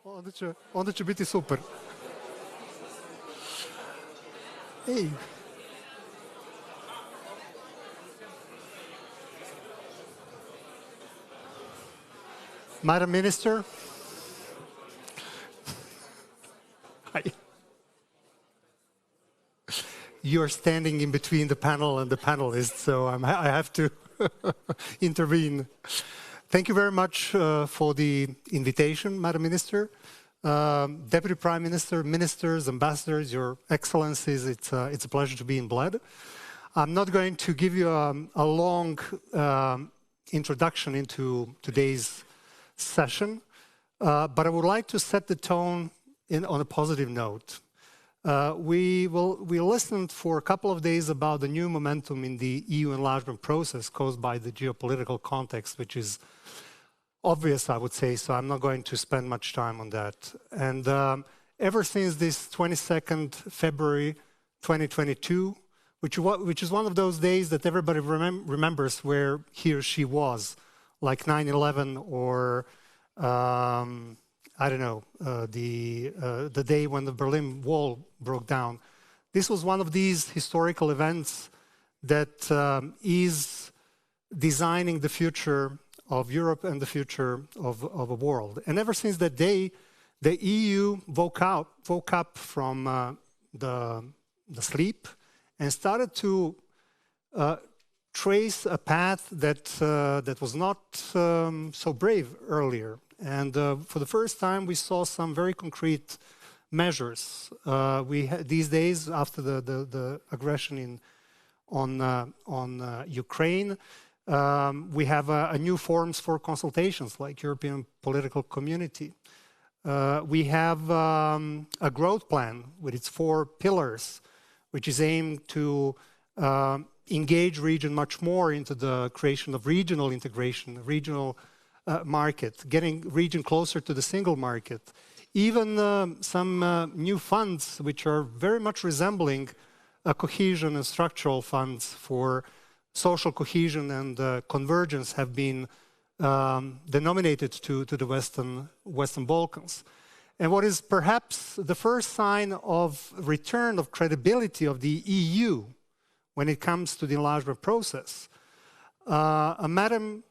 Onda će biti super. Ej. Madam Minister. Hi. You're standing in between the panel and the panelists, so I have to intervene. Thank you very much for the invitation, Madam Minister. Deputy Prime Minister, ministers, ambassadors, Your Excellencies, it's a pleasure to be in Bled. I'm not going to give you a long introduction into today's session, but I would like to set the tone on a positive note. We listened for a couple of days about the new momentum in the EU enlargement process caused by the geopolitical context, which is obvious, I would say, so I'm not going to spend much time on that. And ever since this 22nd February 2022, which is one of those days that everybody remembers where he or she was, like 9/11 or I don't know, the day when the Berlin Wall broke down. This was one of these historical events that is designing the future of Europe and the future of a world. And ever since that day, the EU woke up from the sleep and started to trace a path that was not so brave earlier. And for the first time, we saw some very concrete measures. These days, after the aggression on Ukraine, we have a new forums for consultations, like European Political Community. We have a growth plan with its 4 pillars, which is aimed to engage region much more into the creation of regional integration, regional market, getting region closer to the single market. Even some new funds, which are very much resembling cohesion and structural funds for social cohesion and convergence, have been denominated to the Western Balkans. And what is perhaps the first sign of return of credibility of the EU when it comes to the enlargement process, Madam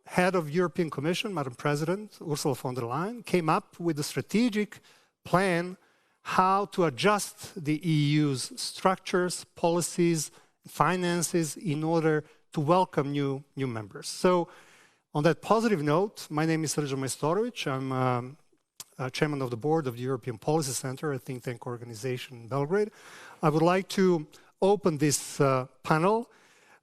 Head of European Commission, Madam President Ursula von der Leyen, came up with a strategic plan how to adjust the EU's structures, policies, finances in order to welcome new members. So, on that positive note, my name is Srđan Majstorović. I'm chairman of the board of the European Policy Center, a think tank organization in Belgrade. I would like to open this panel.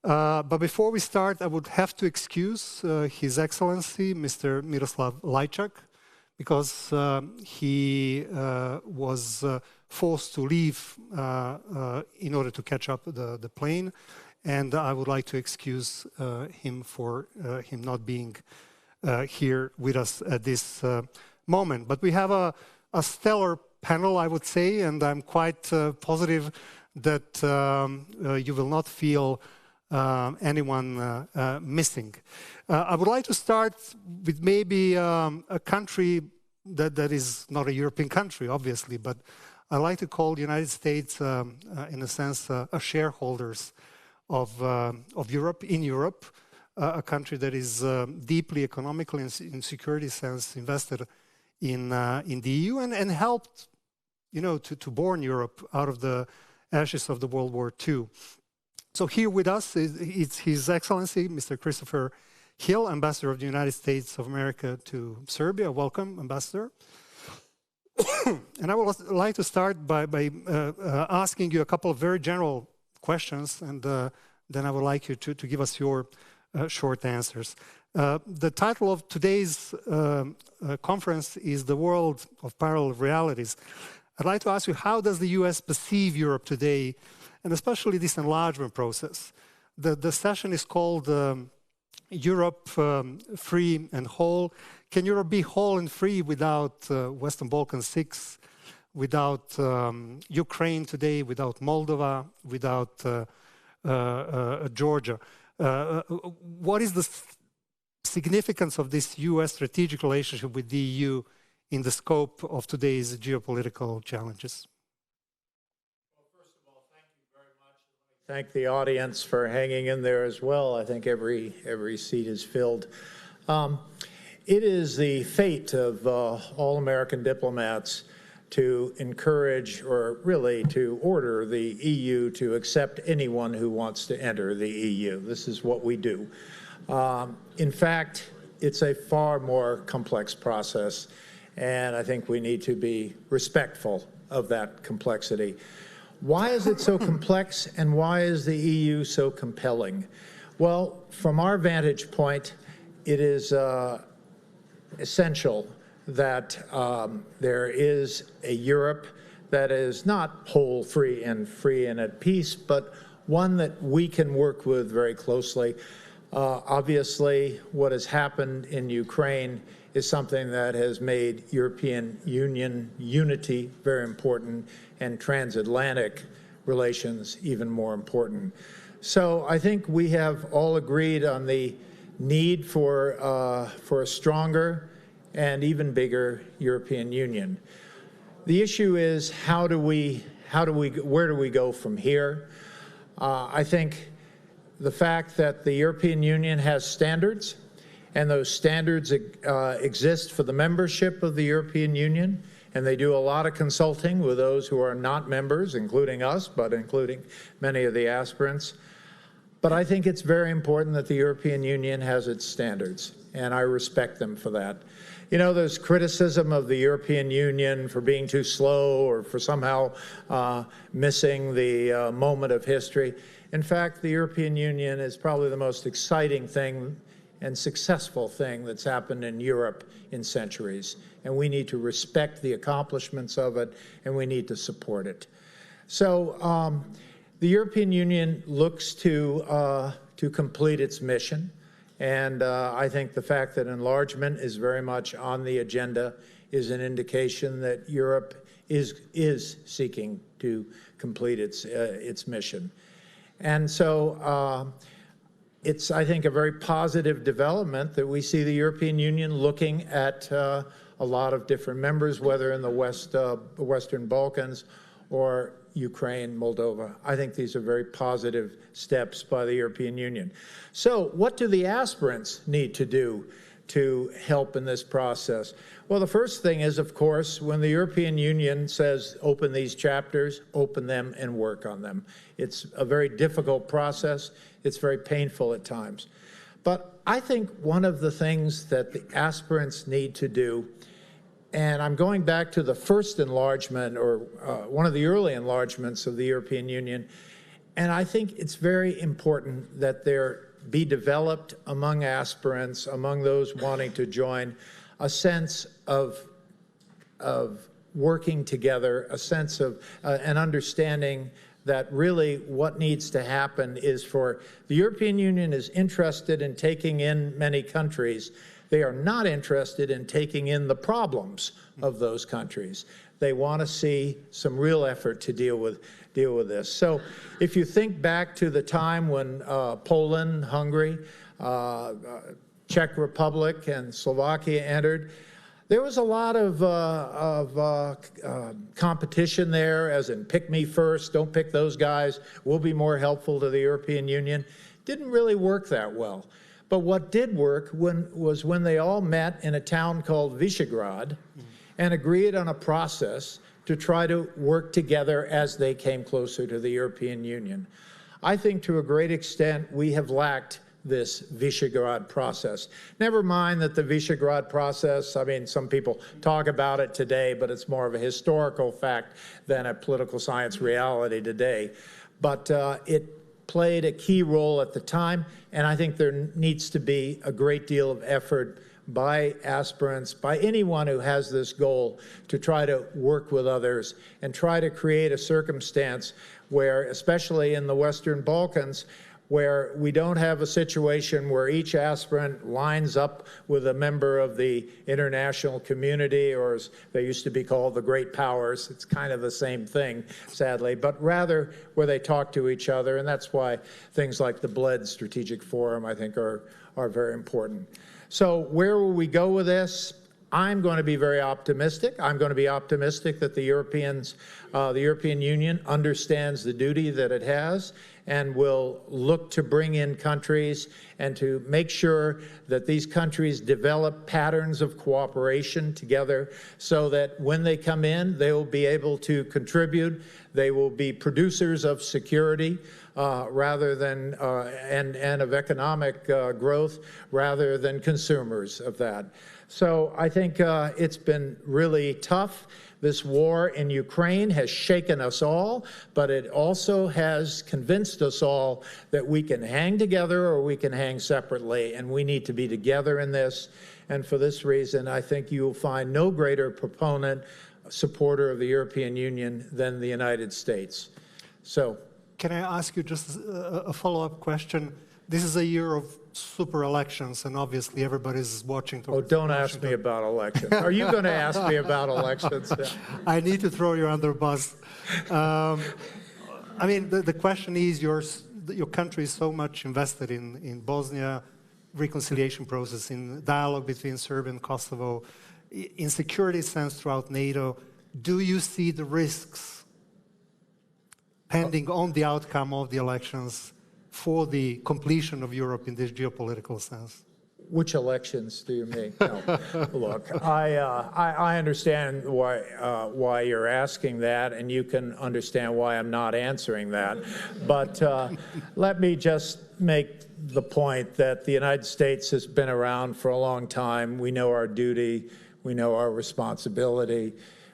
But before we start, I would have to excuse His Excellency, Mr. Miroslav Lajčák, because he was forced to leave in order to catch up the plane. And I would like to excuse him for him not being here with us at this moment. But we have a stellar panel, I would say, and I'm quite positive that you will not feel anyone missing. I would like to start with maybe a country that is not a European country, obviously, but I like to call the United States, in a sense, a shareholders of Europe, in Europe, a country that is deeply economically and in security sense invested in the EU and helped, to born Europe out of the ashes of the World War II. So here with us is His Excellency, Mr. Christopher Hill, Ambassador of the United States of America to Serbia. Welcome, Ambassador. And I would like to start by asking you a couple of very general questions, and then I would like you to give us your short answers. The title of today's conference is The World of Parallel Realities. I'd like to ask you, how does the US perceive Europe today, and especially this enlargement process? The session is called Europe Free and Whole. Can Europe be whole and free without Western Balkans 6, without Ukraine today, without Moldova, without Georgia? What is the significance of this US strategic relationship with the EU in the scope of today's geopolitical challenges. Well, first of all, thank you very much. Thank the audience for hanging in there as well. I think every seat is filled. It is the fate of all American diplomats to encourage, or really to order, the EU to accept anyone who wants to enter the EU. This is what we do. In fact, it's a far more complex process, and I think we need to be respectful of that complexity. Why is it so complex, and why is the EU so compelling? Well, from our vantage point, it is essential that there is a Europe that is not whole, free and at peace, but one that we can work with very closely. Obviously, what has happened in Ukraine is something that has made European Union unity very important and transatlantic relations even more important. So I think we have all agreed on the need for a stronger and even bigger European Union. The issue is where do we go from here? I think the fact that the European Union has standards, and those standards exist for the membership of the European Union, and they do a lot of consulting with those who are not members, including us, but including many of the aspirants. But I think it's very important that the European Union has its standards, and I respect them for that. You know, there's criticism of the European Union for being too slow or for somehow missing the moment of history. In fact, the European Union is probably the most exciting thing and successful thing that's happened in Europe in centuries. And we need to respect the accomplishments of it, and we need to support it. So the European Union looks to complete its mission. And I think the fact that enlargement is very much on the agenda is an indication that Europe is seeking to complete its mission. And so it's, I think, a very positive development that we see the European Union looking at a lot of different members, whether in the Western Balkans or Ukraine, Moldova. I think these are very positive steps by the European Union. So what do the aspirants need to do to help in this process? Well, the first thing is, of course, when the European Union says open these chapters, open them and work on them. It's a very difficult process. It's very painful at times. But I think one of the things that the aspirants need to do, and I'm going back to the first enlargement, or one of the early enlargements of the European Union, and I think it's very important that there be developed among aspirants, among those wanting to join, a sense of working together, a sense of an understanding that really what needs to happen is for the European Union is interested in taking in many countries. They are not interested in taking in the problems of those countries. They want to see some real effort to deal with this. So if you think back to the time when Poland, Hungary, Czech Republic, and Slovakia entered, there was a lot of competition there, as in pick me first, don't pick those guys, we'll be more helpful to the European Union. Didn't really work that well. But what did work was when they all met in a town called Visegrad and agreed on a process to try to work together as they came closer to the European Union. I think to a great extent we have lacked this Visegrad process. Never mind that the Visegrad process, I mean, some people talk about it today, but it's more of a historical fact than a political science reality today. But it played a key role at the time, and I think there needs to be a great deal of effort by aspirants, by anyone who has this goal, to try to work with others and try to create a circumstance where, especially in the Western Balkans, where we don't have a situation where each aspirant lines up with a member of the international community, or as they used to be called, the great powers. It's kind of the same thing, sadly, but rather where they talk to each other, and that's why things like the Bled Strategic Forum, I think, are very important. So where will we go with this? I'm going to be very optimistic. I'm going to be optimistic that the European Union understands the duty that it has and will look to bring in countries and to make sure that these countries develop patterns of cooperation together so that when they come in, they will be able to contribute. They will be producers of security rather than, and of economic growth rather than consumers of that. So I think it's been really tough. This war in Ukraine has shaken us all, but it also has convinced us all that we can hang together or we can hang separately, and we need to be together in this. And for this reason, I think you will find no greater proponent, supporter of the European Union than the United States. So, can I ask you just a follow-up question? This is a year of super elections, and obviously everybody's watching. Oh, don't ask me about elections. Are you going to ask me about elections? I need to throw you under the bus. I mean, the question is, your country is so much invested in Bosnia, reconciliation process, in dialogue between Serbia and Kosovo, in security sense throughout NATO. Do you see the risks pending on the outcome of the elections for the completion of Europe in this geopolitical sense? Which elections do you mean? No. Look, I understand why you're asking that, and you can understand why I'm not answering that. But let me just make the point that the United States has been around for a long time. We know our duty. We know our responsibility.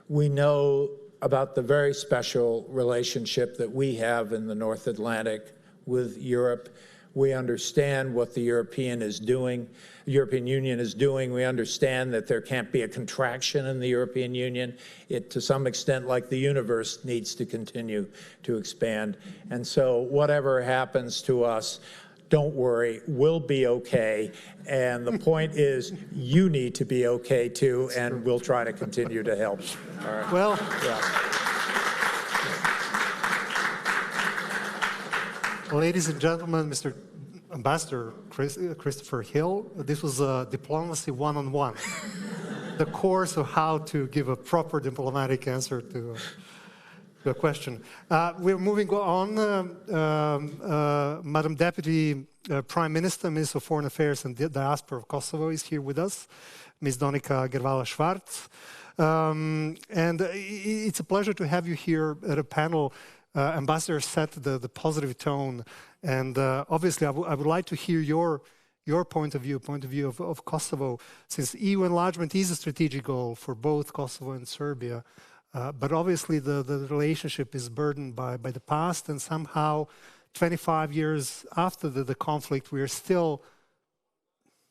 We know about the very special relationship that we have in the North Atlantic with Europe. We understand what the European Union is doing. We understand that there can't be a contraction in the European Union. It, to some extent, like the universe, needs to continue to expand. And so whatever happens to us, don't worry, we'll be okay. And the point is, you need to be okay too, and we'll try to continue to help. All right. Well, yeah. Ladies and gentlemen, Mr. Ambassador Christopher Hill, this was a diplomacy one-on-one. The course of how to give a proper diplomatic answer to a question. We're moving on. Madam Deputy Prime Minister, Minister of Foreign Affairs and Diaspora of Kosovo is here with us, Ms. Donika Gervala-Schwarz. And it's a pleasure to have you here at a panel. Ambassador set the positive tone, and obviously I would like to hear your point of view of Kosovo, since EU enlargement is a strategic goal for both Kosovo and Serbia, but obviously the relationship is burdened by the past, and somehow 25 years after the conflict, we are still,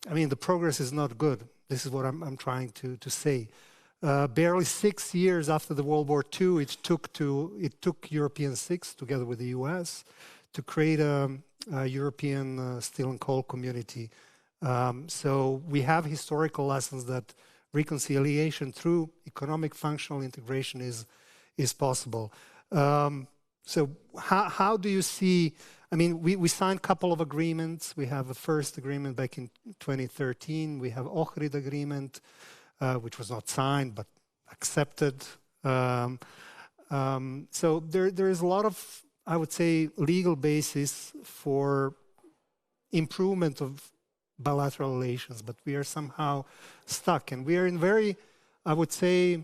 I mean, the progress is not good. This is what I'm trying to say. Barely 6 years after the World War II, it took European six, together with the US, to create a European steel and coal community. So we have historical lessons that reconciliation through economic functional integration is possible. So how do you see, I mean, we signed a couple of agreements. We have a first agreement back in 2013. We have Ohrid agreement, which was not signed but accepted. So there is a lot of, I would say, legal basis for improvement of bilateral relations, but we are somehow stuck, and we are in very, I would say,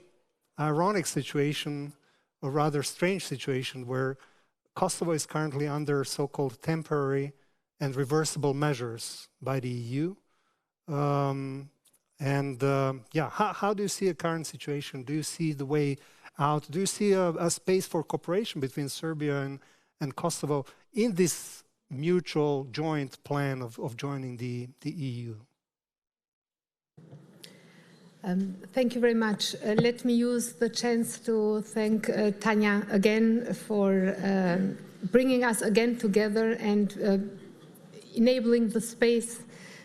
ironic situation, or rather strange situation, where Kosovo is currently under so-called temporary and reversible measures by the EU. Yeah, how do you see a current situation? Do you see the way out? Do you see a space for cooperation between Serbia and Kosovo in this mutual joint plan of joining the EU? Thank you very much. Let me use the chance to thank Tanya again for bringing us again together and enabling the space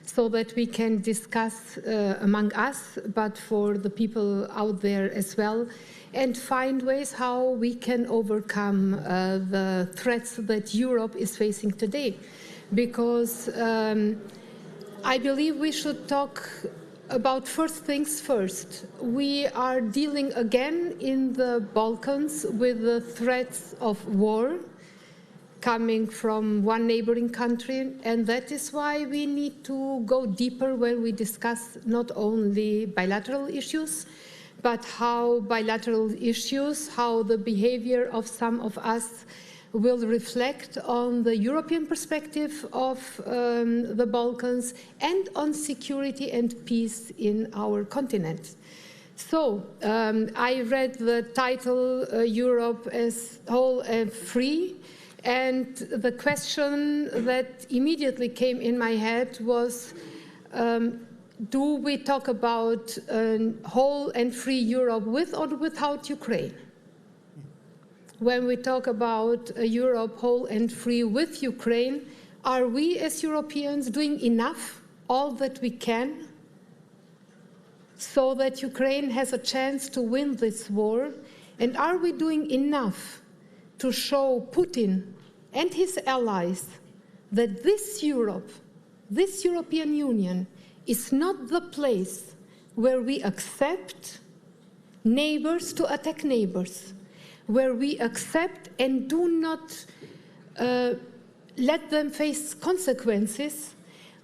so that we can discuss among us, but for the people out there as well, and find ways how we can overcome the threats that Europe is facing today. Because I believe we should talk about first things first. We are dealing again in the Balkans with the threats of war coming from one neighboring country, and that is why we need to go deeper when we discuss not only bilateral issues, but how bilateral issues, how the behavior of some of us will reflect on the European perspective of the Balkans and on security and peace in our continent. So I read the title Europe as whole and free, and the question that immediately came in my head was, do we talk about a whole and free Europe with or without Ukraine? When we talk about a Europe whole and free with Ukraine, are we as Europeans doing enough, all that we can, so that Ukraine has a chance to win this war? And are we doing enough to show Putin and his allies that this Europe, this European Union, is not the place where we accept neighbors to attack neighbors, where we accept and do not let them face consequences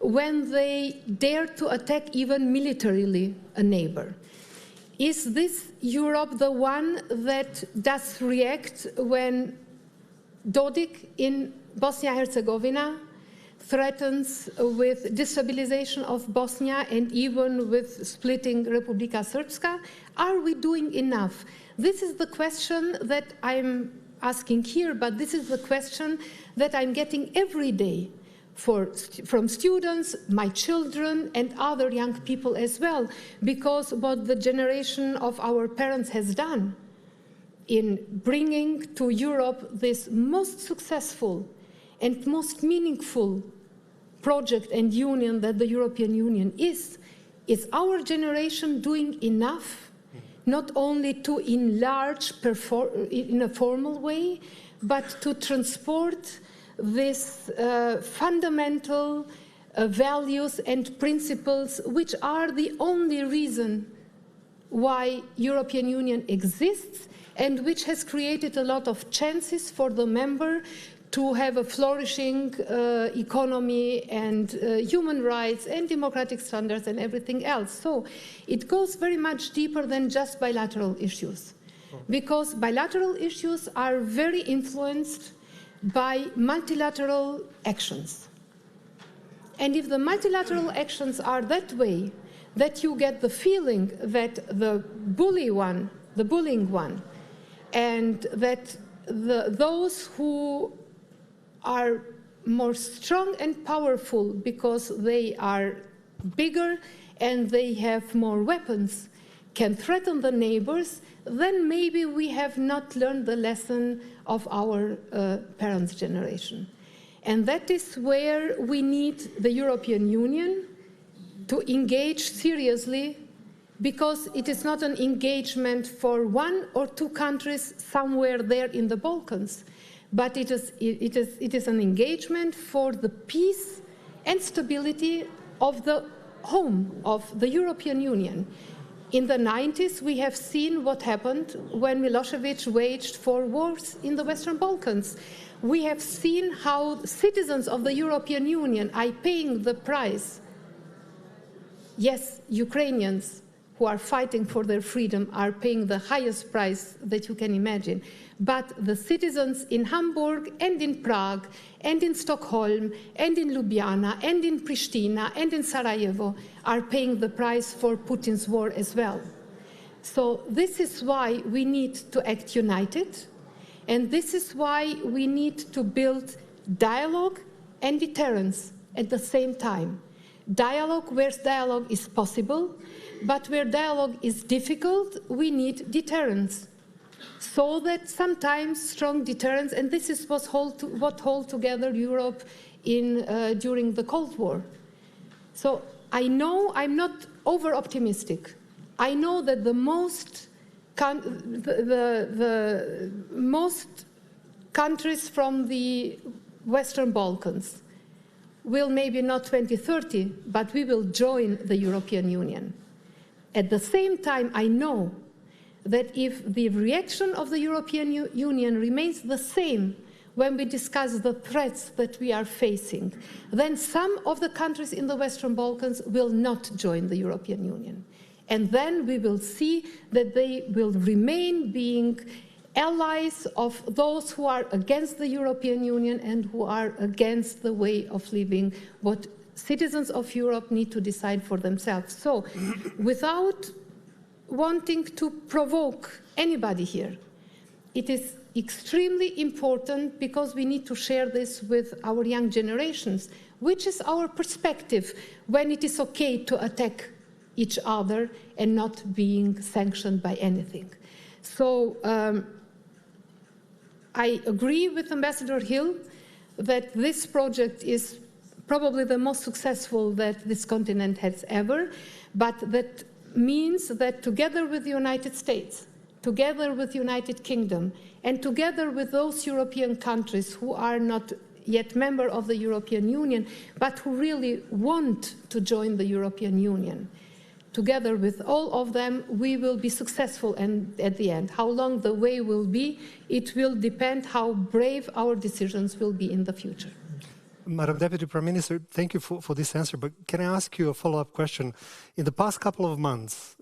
when they dare to attack even militarily a neighbor? Is this Europe the one that does react when Dodik in Bosnia-Herzegovina threatens with destabilization of Bosnia and even with splitting Republika Srpska? Are we doing enough? This is the question that I'm asking here, but this is the question that I'm getting every day from students, my children, and other young people as well, because what the generation of our parents has done in bringing to Europe this most successful and most meaningful project and union that the European Union is our generation doing enough, not only to enlarge in a formal way, but to transport these fundamental values and principles which are the only reason why European Union exists and which has created a lot of chances for the member to have a flourishing economy and human rights and democratic standards and everything else. So it goes very much deeper than just bilateral issues, because bilateral issues are very influenced by multilateral actions. And if the multilateral actions are that way, that you get the feeling that the bullying one, and that those who are more strong and powerful because they are bigger and they have more weapons can threaten the neighbors, then maybe we have not learned the lesson of our parents' generation. And that is where we need the European Union to engage seriously, because it is not an engagement for one or two countries somewhere there in the Balkans, but it is an engagement for the peace and stability of the home of the European Union. In the 90s, we have seen what happened when Milosevic waged 4 wars in the Western Balkans. We have seen how citizens of the European Union are paying the price. Yes, Ukrainians who are fighting for their freedom are paying the highest price that you can imagine. But the citizens in Hamburg and in Prague and in Stockholm and in Ljubljana and in Pristina and in Sarajevo are paying the price for Putin's war as well. So this is why we need to act united, and this is why we need to build dialogue and deterrence at the same time. Dialogue where dialogue is possible, but where dialogue is difficult, we need deterrence. So that sometimes strong deterrence, and this is what held together Europe during the Cold War. So I know I'm not over-optimistic. I know that the most countries from the Western Balkans will maybe not 2030, but we will join the European Union. At the same time, I know that if the reaction of the European Union remains the same when we discuss the threats that we are facing, then some of the countries in the Western Balkans will not join the European Union. And then we will see that they will remain being allies of those who are against the European Union and who are against the way of living what citizens of Europe need to decide for themselves. So, without wanting to provoke anybody here, it is extremely important, because we need to share this with our young generations, which is our perspective when it is okay to attack each other and not being sanctioned by anything. So I agree with Ambassador Hill that this project is probably the most successful that this continent has ever, but that means that together with the United States, together with the United Kingdom, and together with those European countries who are not yet members of the European Union, but who really want to join the European Union, together with all of them, we will be successful at the end. How long the way will be, it will depend how brave our decisions will be in the future. Madam Deputy Prime Minister, thank you for this answer, but can I ask you a follow-up question? In the past couple of months,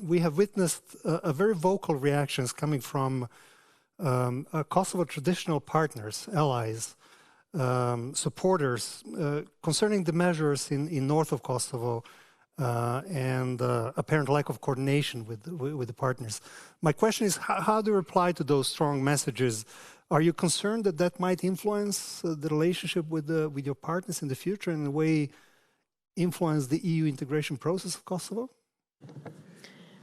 we have witnessed a very vocal reactions coming from Kosovo traditional partners, allies, supporters, concerning the measures in north of Kosovo and apparent lack of coordination with the partners. My question is, how do you reply to those strong messages? Are you concerned that that might influence the relationship with your partners in the future, and in a way influence the EU integration process of Kosovo?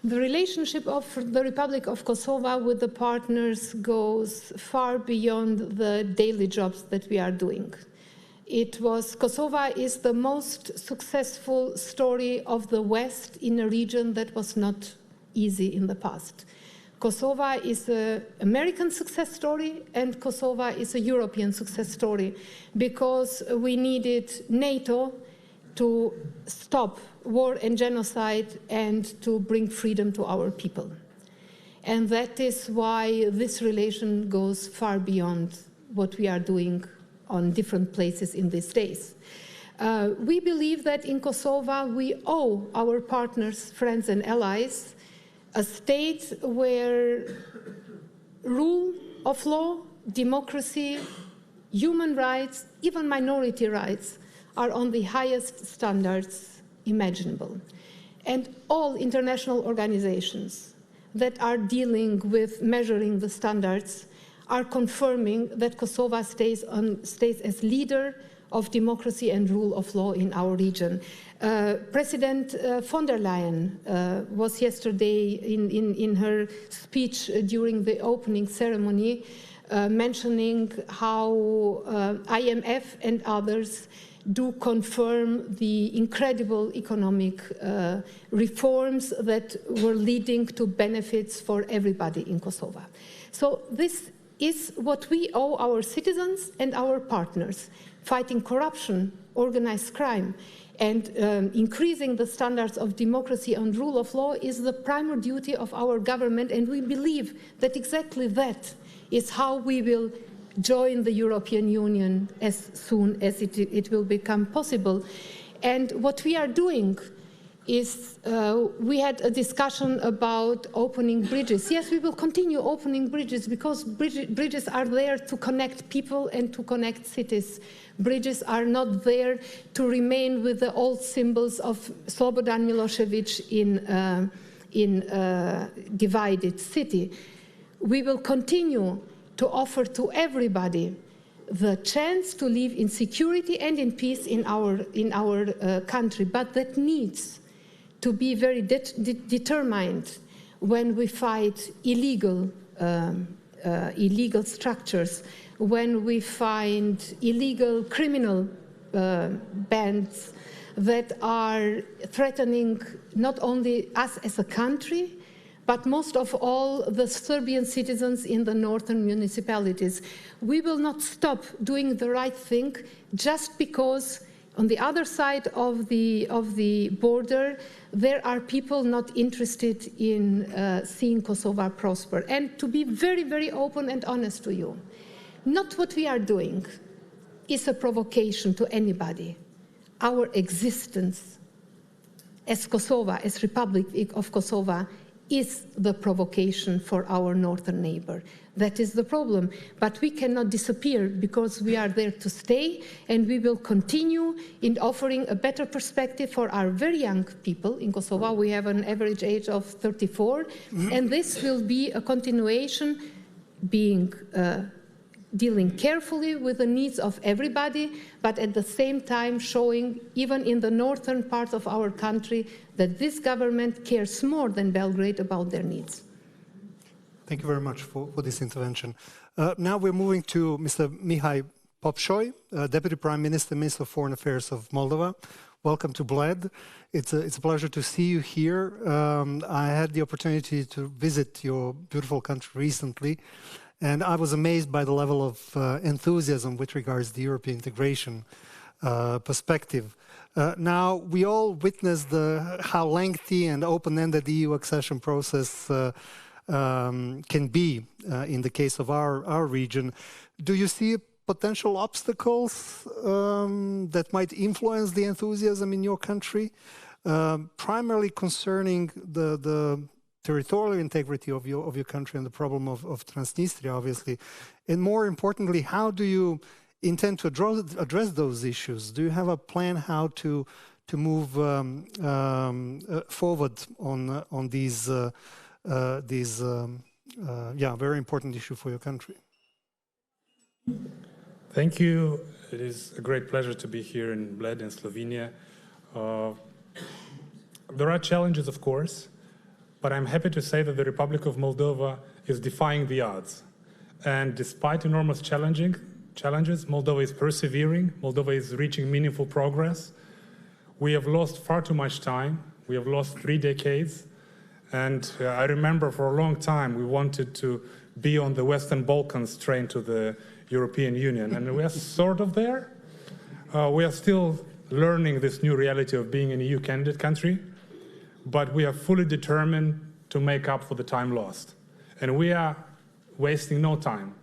The relationship of the Republic of Kosovo with the partners goes far beyond the daily jobs that we are doing. Kosovo is the most successful story of the West in a region that was not easy in the past. Kosovo is an American success story, and Kosovo is a European success story, because we needed NATO to stop war and genocide and to bring freedom to our people. And that is why this relation goes far beyond what we are doing on different places in these days. We believe that in Kosovo we owe our partners, friends and allies a state where rule of law, democracy, human rights, even minority rights are on the highest standards imaginable. And all international organizations that are dealing with measuring the standards are confirming that Kosovo stays as leader of democracy and rule of law in our region. President von der Leyen was yesterday in her speech during the opening ceremony mentioning how IMF and others do confirm the incredible economic reforms that were leading to benefits for everybody in Kosovo. So this is what we owe our citizens and our partners. Fighting corruption, organized crime, and increasing the standards of democracy and rule of law is the primary duty of our government, and we believe that exactly that is how we will join the European Union as soon as it will become possible. And what we are doing is, we had a discussion about opening bridges. Yes, we will continue opening bridges, because bridges are there to connect people and to connect cities. Bridges are not there to remain with the old symbols of Slobodan Milosevic in a divided city. We will continue to offer to everybody the chance to live in security and in peace in our country, but that needs to be very determined when we fight illegal structures, when we find illegal criminal bands that are threatening not only us as a country, but most of all the Serbian citizens in the northern municipalities. We will not stop doing the right thing just because On the other side of the border, there are people not interested in seeing Kosovo prosper. And to be very, very open and honest to you, not what we are doing is a provocation to anybody. Our existence as Kosovo, as Republic of Kosovo, is the provocation for our northern neighbor. That is the problem. But we cannot disappear because we are there to stay, and we will continue in offering a better perspective for our very young people. In Kosovo, we have an average age of 34, and this will be a continuation, dealing carefully with the needs of everybody, but at the same time showing, even in the northern part of our country, that this government cares more than Belgrade about their needs. Thank you very much for this intervention. Now we're moving to Mr. Mihai Popșoi, Deputy Prime Minister, Minister of Foreign Affairs of Moldova. Welcome to Bled. It's a pleasure to see you here. I had the opportunity to visit your beautiful country recently, and I was amazed by the level of enthusiasm with regards to the European integration perspective. Now, we all witnessed how lengthy and open-ended the EU accession process can be in the case of our region. Do you see potential obstacles that might influence the enthusiasm in your country, primarily concerning the territorial integrity of your country and the problem of Transnistria, obviously? And more importantly, how do you intend to address those issues? Do you have a plan how to move forward on these very important issue for your country? Thank you. It is a great pleasure to be here in Bled in Slovenia. There are challenges, of course, but I'm happy to say that the Republic of Moldova is defying the odds. And despite enormous challenges, Moldova is persevering. Moldova is reaching meaningful progress. We have lost far too much time. We have lost 3 decades. And I remember for a long time we wanted to be on the Western Balkans train to the European Union. And we are sort of there. We are still learning this new reality of being an EU candidate country. But we are fully determined to make up for the time lost. And we are wasting no time.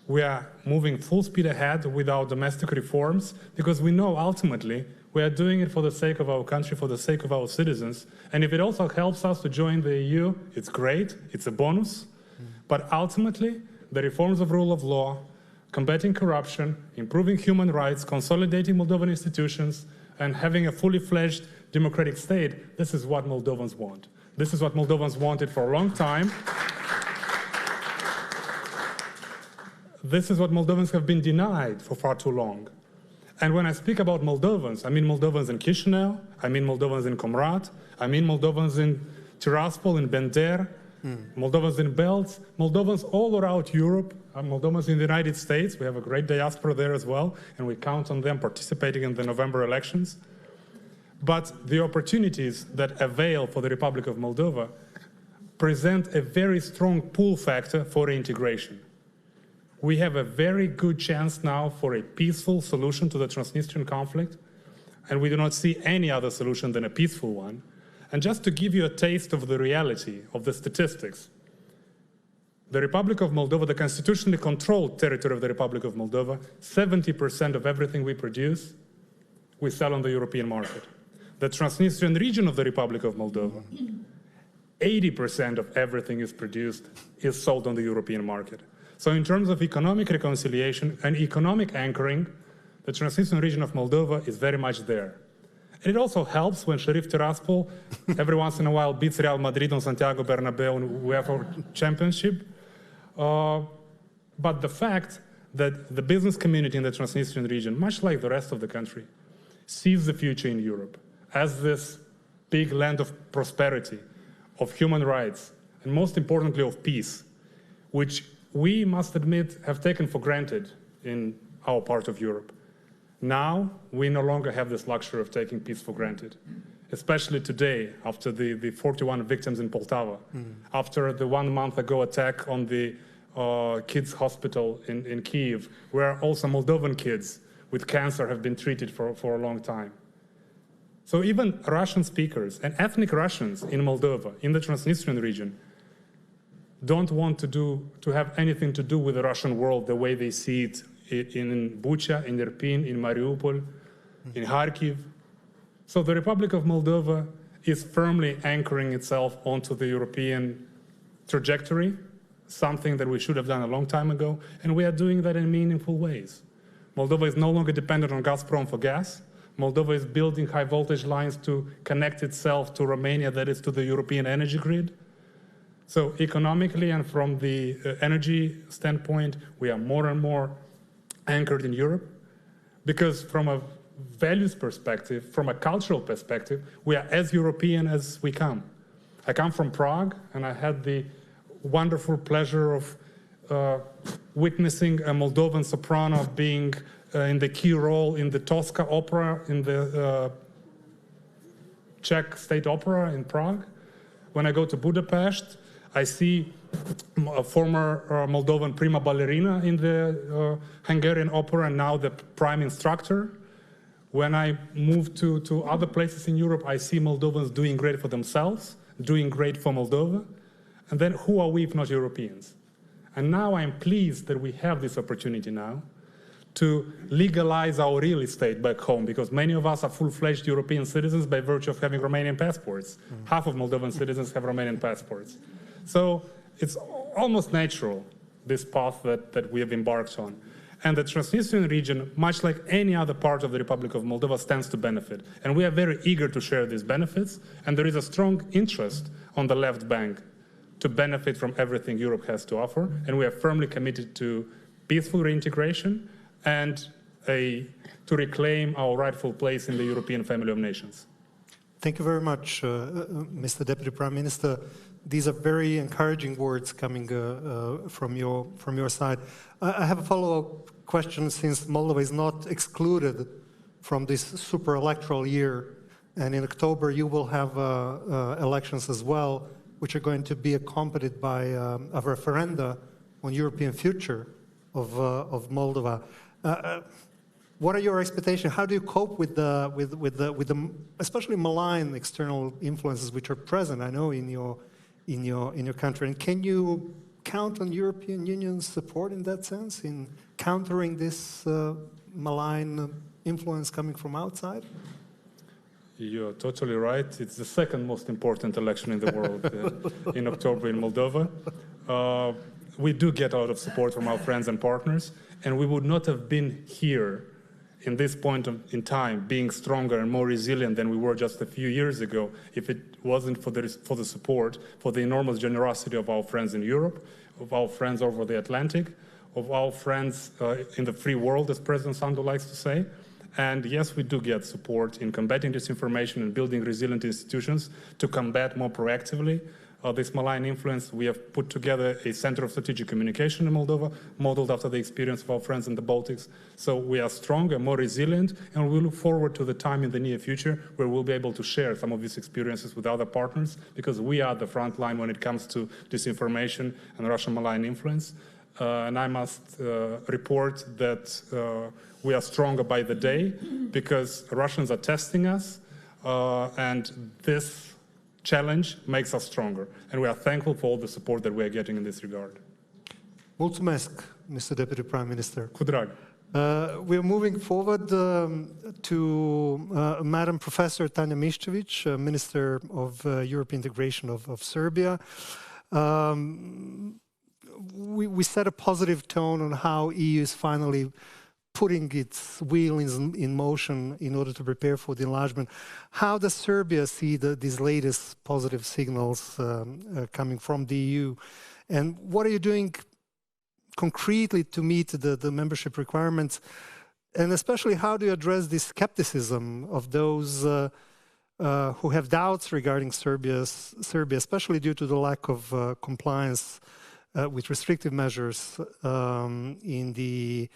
We are moving full speed ahead with our domestic reforms because we know ultimately we are doing it for the sake of our country, for the sake of our citizens. And if it also helps us to join the EU, it's great, it's a bonus. But ultimately, the reforms of rule of law, combating corruption, improving human rights, consolidating Moldovan institutions, and having a fully fledged democratic state, this is what Moldovans want. This is what Moldovans wanted for a long time. This is what Moldovans have been denied for far too long. And when I speak about Moldovans, I mean Moldovans in Chisinau, I mean Moldovans in Comrat, I mean Moldovans in Tiraspol, in Bender, Moldovans in Belts, Moldovans all around Europe, Moldovans in the United States. We have a great diaspora there as well, and we count on them participating in the November elections. But the opportunities that avail for the Republic of Moldova present a very strong pull factor for integration. We have a very good chance now for a peaceful solution to the Transnistrian conflict, and we do not see any other solution than a peaceful one. And just to give you a taste of the reality, of the statistics, the Republic of Moldova, the constitutionally controlled territory of the Republic of Moldova, 70% of everything we produce, we sell on the European market. The Transnistrian region of the Republic of Moldova, 80% of everything is produced, is sold on the European market. So in terms of economic reconciliation and economic anchoring, the Transnistrian region of Moldova is very much there. And it also helps when Sheriff Tiraspol every once in a while beats Real Madrid on Santiago Bernabeu in UEFA Championship. But the fact that the business community in the Transnistrian region, much like the rest of the country, sees the future in Europe as this big land of prosperity, of human rights, and most importantly of peace, which we must admit have taken for granted in our part of Europe. Now, we no longer have this luxury of taking peace for granted, especially today, after the 41 victims in Poltava, after the 1 month ago attack on the kids' hospital in Kyiv, where also Moldovan kids with cancer have been treated for a long time. So even Russian speakers and ethnic Russians in Moldova, in the Transnistrian region, don't want to have anything to do with the Russian world the way they see it in Bucha, in Irpin, in Mariupol, in Kharkiv. So the Republic of Moldova is firmly anchoring itself onto the European trajectory, something that we should have done a long time ago, and we are doing that in meaningful ways. Moldova is no longer dependent on Gazprom for gas. Moldova is building high voltage lines to connect itself to Romania, that is to the European energy grid. So economically and from the energy standpoint, we are more and more anchored in Europe, because from a values perspective, from a cultural perspective, we are as European as we come. I come from Prague, and I had the wonderful pleasure of witnessing a Moldovan soprano being in the key role in the Tosca opera, in the Czech State Opera in Prague. When I go to Budapest, I see a former Moldovan prima ballerina in the Hungarian opera, and now the prime instructor. When I move to other places in Europe, I see Moldovans doing great for themselves, doing great for Moldova. And then who are we if not Europeans? And now I'm pleased that we have this opportunity now to legalize our real estate back home, because many of us are full-fledged European citizens by virtue of having Romanian passports. Half of Moldovan citizens have Romanian passports. So it's almost natural, this path that we have embarked on. And the Transnistrian region, much like any other part of the Republic of Moldova, stands to benefit. And we are very eager to share these benefits, and there is a strong interest on the left bank to benefit from everything Europe has to offer, and we are firmly committed to peaceful reintegration and to reclaim our rightful place in the European family of nations. Thank you very much, Mr. Deputy Prime Minister. These are very encouraging words coming from your side. I have a follow-up question, since Moldova is not excluded from this super electoral year, and in October you will have elections as well, which are going to be accompanied by a referenda on European future of Moldova. What are your expectations? How do you cope with the especially malign external influences which are present, I know, in your country? And can you count on European Union's support in that sense, in countering this malign influence coming from outside? You're totally right. It's the second most important election in the world in October in Moldova. We do get a lot of support from our friends and partners, and we would not have been here in this point in time, being stronger and more resilient than we were just a few years ago, if it wasn't for the support, for the enormous generosity of our friends in Europe, of our friends over the Atlantic, of our friends in the free world, as President Sandu likes to say. And yes, we do get support in combating disinformation and building resilient institutions to combat more proactively this malign influence. We have put together a Center of Strategic Communication in Moldova, modeled after the experience of our friends in the Baltics. So we are stronger, more resilient, and we look forward to the time in the near future where we'll be able to share some of these experiences with other partners, because we are the front line when it comes to disinformation and Russian malign influence. And I must report that we are stronger by the day, because Russians are testing us, and this challenge makes us stronger. And we are thankful for all the support that we are getting in this regard. Mulțumesc, Mr. Deputy Prime Minister. Cu drag. We are moving forward to Madam Professor Tanja Miščević, Minister of European Integration of Serbia. We set a positive tone on how EU is finally putting its wheel in motion in order to prepare for the enlargement. How does Serbia see these latest positive signals coming from the EU? And what are you doing concretely to meet the membership requirements? And especially, how do you address the skepticism of those who have doubts regarding Serbia, especially due to the lack of compliance with restrictive measures in the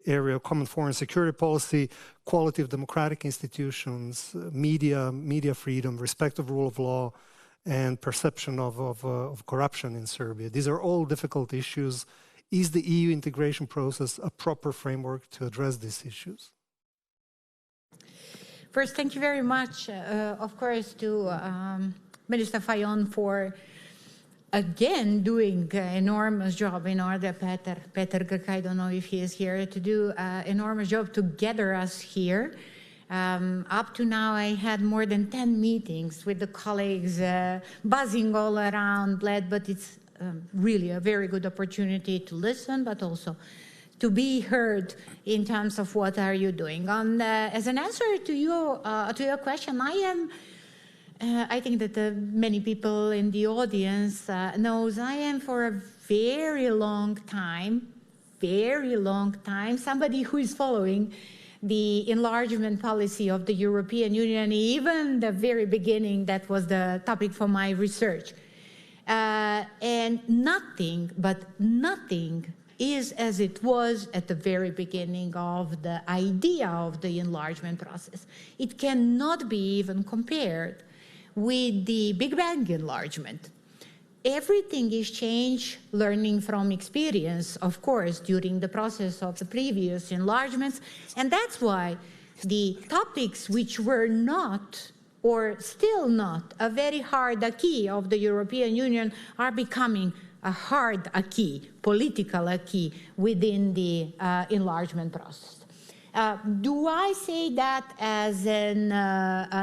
area of common foreign security policy, quality of democratic institutions, media freedom, respect of rule of law, and perception of corruption in Serbia? These are all difficult issues. Is the EU integration process a proper framework to address these issues? First, thank you very much, of course, to Minister Fajon for again doing an enormous job in order, Peter Grk, I don't know if he is here, to do an enormous job to gather us here. Up to now, I had more than 10 meetings with the colleagues, buzzing all around Bled, but it's really a very good opportunity to listen, but also to be heard in terms of what are you doing. As an answer to your question, I think that many people in the audience knows I am for a very long time, somebody who is following the enlargement policy of the European Union, even the very beginning. That was the topic for my research. And nothing is as it was at the very beginning of the idea of the enlargement process. It cannot be even compared with the Big Bang enlargement. Everything is changed, learning from experience, of course, during the process of the previous enlargements. And that's why the topics which were not, or still not, a very hard acquis of the European Union are becoming a hard acquis, political acquis within the enlargement process. Do I say that as a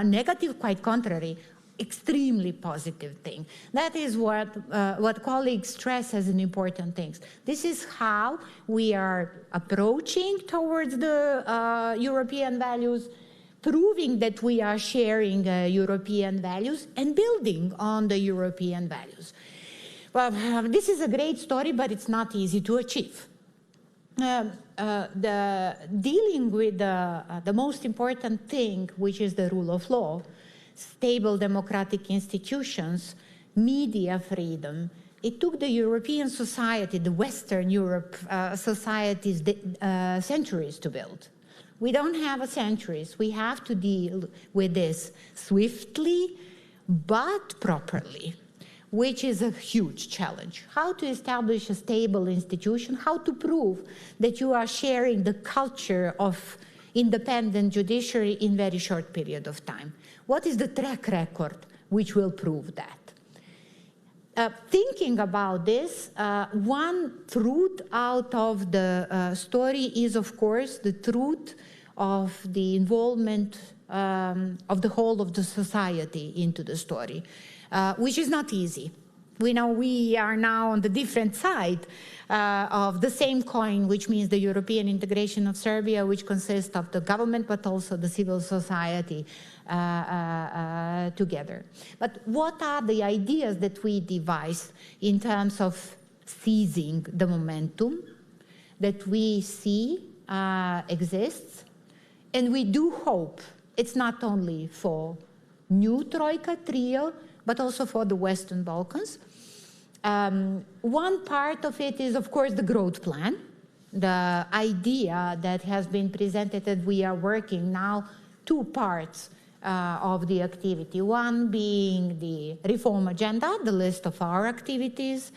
negative? Quite contrary, extremely positive thing. That is what colleagues stress as an important thing. This is how we are approaching towards the European values, proving that we are sharing European values and building on the European values. Well, this is a great story, but it's not easy to achieve. Dealing with the most important thing, which is the rule of law, stable democratic institutions, media freedom, it took the European society, the Western Europe societies, centuries to build. We don't have centuries. We have to deal with this swiftly, but properly, which is a huge challenge. How to establish a stable institution, how to prove that you are sharing the culture of independent judiciary in very short period of time. What is the track record which will prove that? Thinking about this, one truth out of the story is, of course, the truth of the involvement of the whole of the society into the story. Which is not easy. We know we are now on the different side of the same coin, which means the European integration of Serbia, which consists of the government, but also the civil society together. But what are the ideas that we devised in terms of seizing the momentum that we see exists? And we do hope it's not only for new Troika trio, but also for the Western Balkans. One part of it is, of course, the growth plan, the idea that has been presented that we are working now, two parts of the activity. One being the reform agenda, the list of our activities,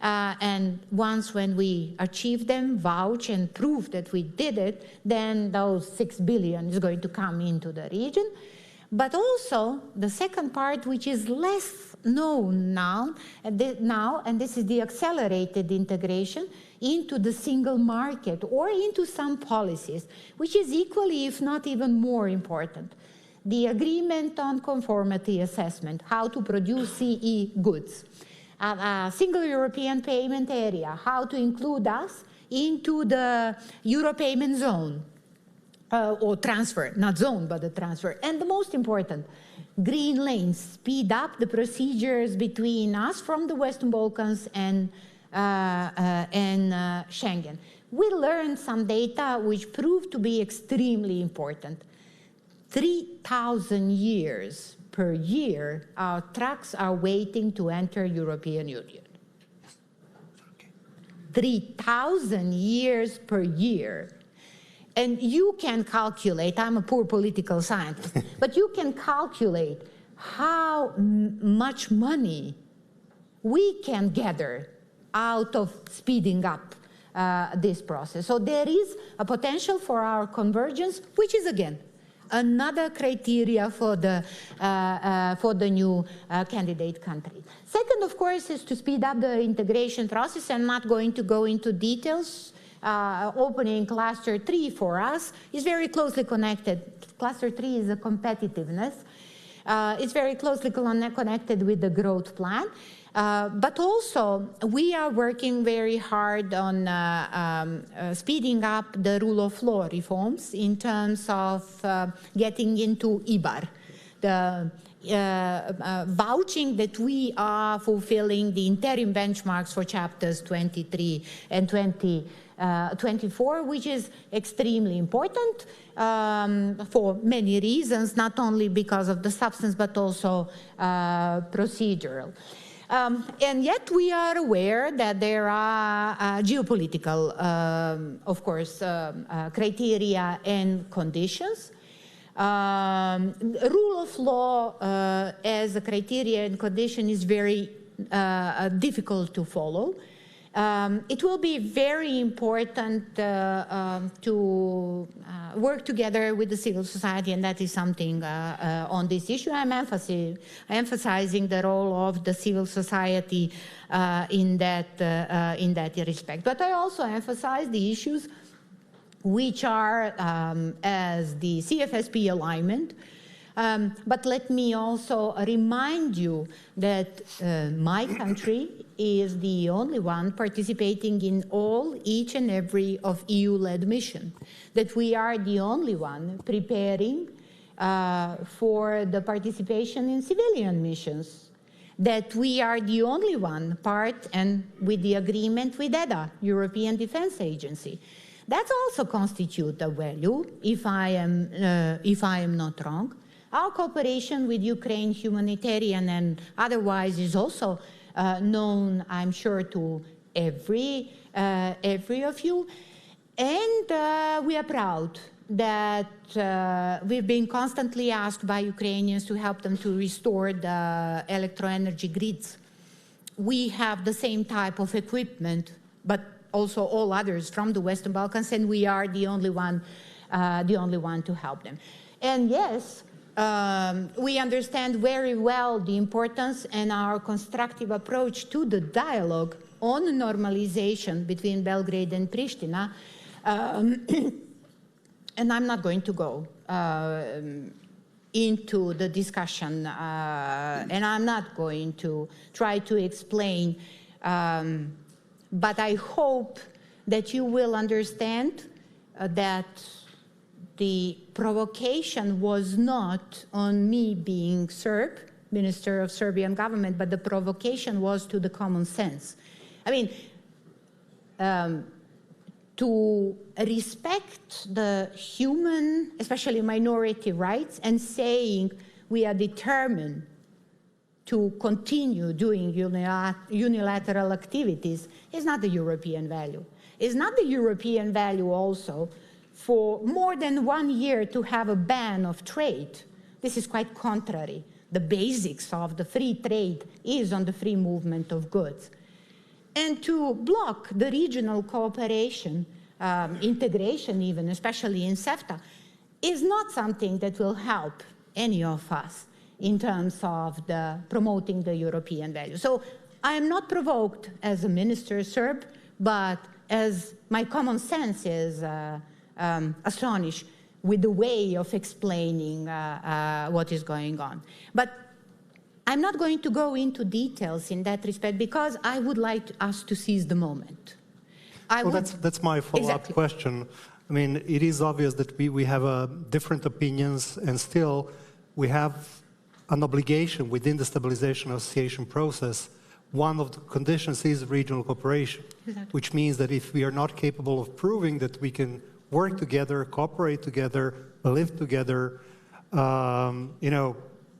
and once when we achieve them, vouch and prove that we did it, then those 6 billion is going to come into the region. But also the second part, which is less known now, and this is the accelerated integration into the single market or into some policies, which is equally, if not even more important. The agreement on conformity assessment, how to produce CE goods, a single European payment area, how to include us into the Euro payment zone. Or transfer, not zone, but the transfer. And the most important, green lanes, speed up the procedures between us from the Western Balkans and Schengen. We learned some data which proved to be extremely important. 3,000 years per year, our trucks are waiting to enter European Union. 3,000 years per year. And you can calculate, I'm a poor political scientist, but you can calculate how much money we can gather out of speeding up this process. So there is a potential for our convergence, which is, again, another criteria for the new candidate country. Second, of course, is to speed up the integration process. I'm not going to go into details. Opening cluster 3 for us is very closely connected. Cluster 3 is a competitiveness. It's very closely connected with the growth plan. But also, we are working very hard on speeding up the rule of law reforms in terms of getting into IBAR, the vouching that we are fulfilling the interim benchmarks for chapters 23 and 24, which is extremely important for many reasons, not only because of the substance, but also procedural. And yet we are aware that there are geopolitical, of course, criteria and conditions. Rule of law as a criteria and condition is very difficult to follow. It will be very important to work together with the civil society, and that is something on this issue. I'm emphasizing the role of the civil society in that respect. But I also emphasize the issues which are as the CFSP alignment. But let me also remind you that my country is the only one participating in each and every of EU-led mission, that we are the only one preparing for the participation in civilian missions, that we are the only one part and with the agreement with EDA, European Defence Agency. That also constitutes a value, if I am not wrong. Our cooperation with Ukraine, humanitarian and otherwise, is also known, I'm sure, to every of you. And we are proud that we've been constantly asked by Ukrainians to help them to restore the electro-energy grids. We have the same type of equipment, but also all others from the Western Balkans, and we are the only one to help them. And yes, we understand very well the importance and our constructive approach to the dialogue on normalization between Belgrade and Pristina. And I'm not going to go into the discussion, and I'm not going to try to explain, but I hope that you will understand that the provocation was not on me being Serb, Minister of Serbian government, but the provocation was to the common sense. I mean, to respect the human, especially minority rights, and saying we are determined to continue doing unilateral activities is not the European value. It's not the European value also for more than 1 year to have a ban of trade. This is quite contrary. The basics of the free trade is on the free movement of goods. And to block the regional cooperation, integration even, especially in CEFTA, is not something that will help any of us in terms of promoting the European value. So I am not provoked as a minister Serb, but as my common sense is astonished with the way of explaining what is going on. But I'm not going to go into details in that respect because I would like us to seize the moment. That's my follow-up question. I mean, it is obvious that we have different opinions, and still we have an obligation within the stabilization association process. One of the conditions is regional cooperation, which means that if we are not capable of proving that we can work together, cooperate together, live together,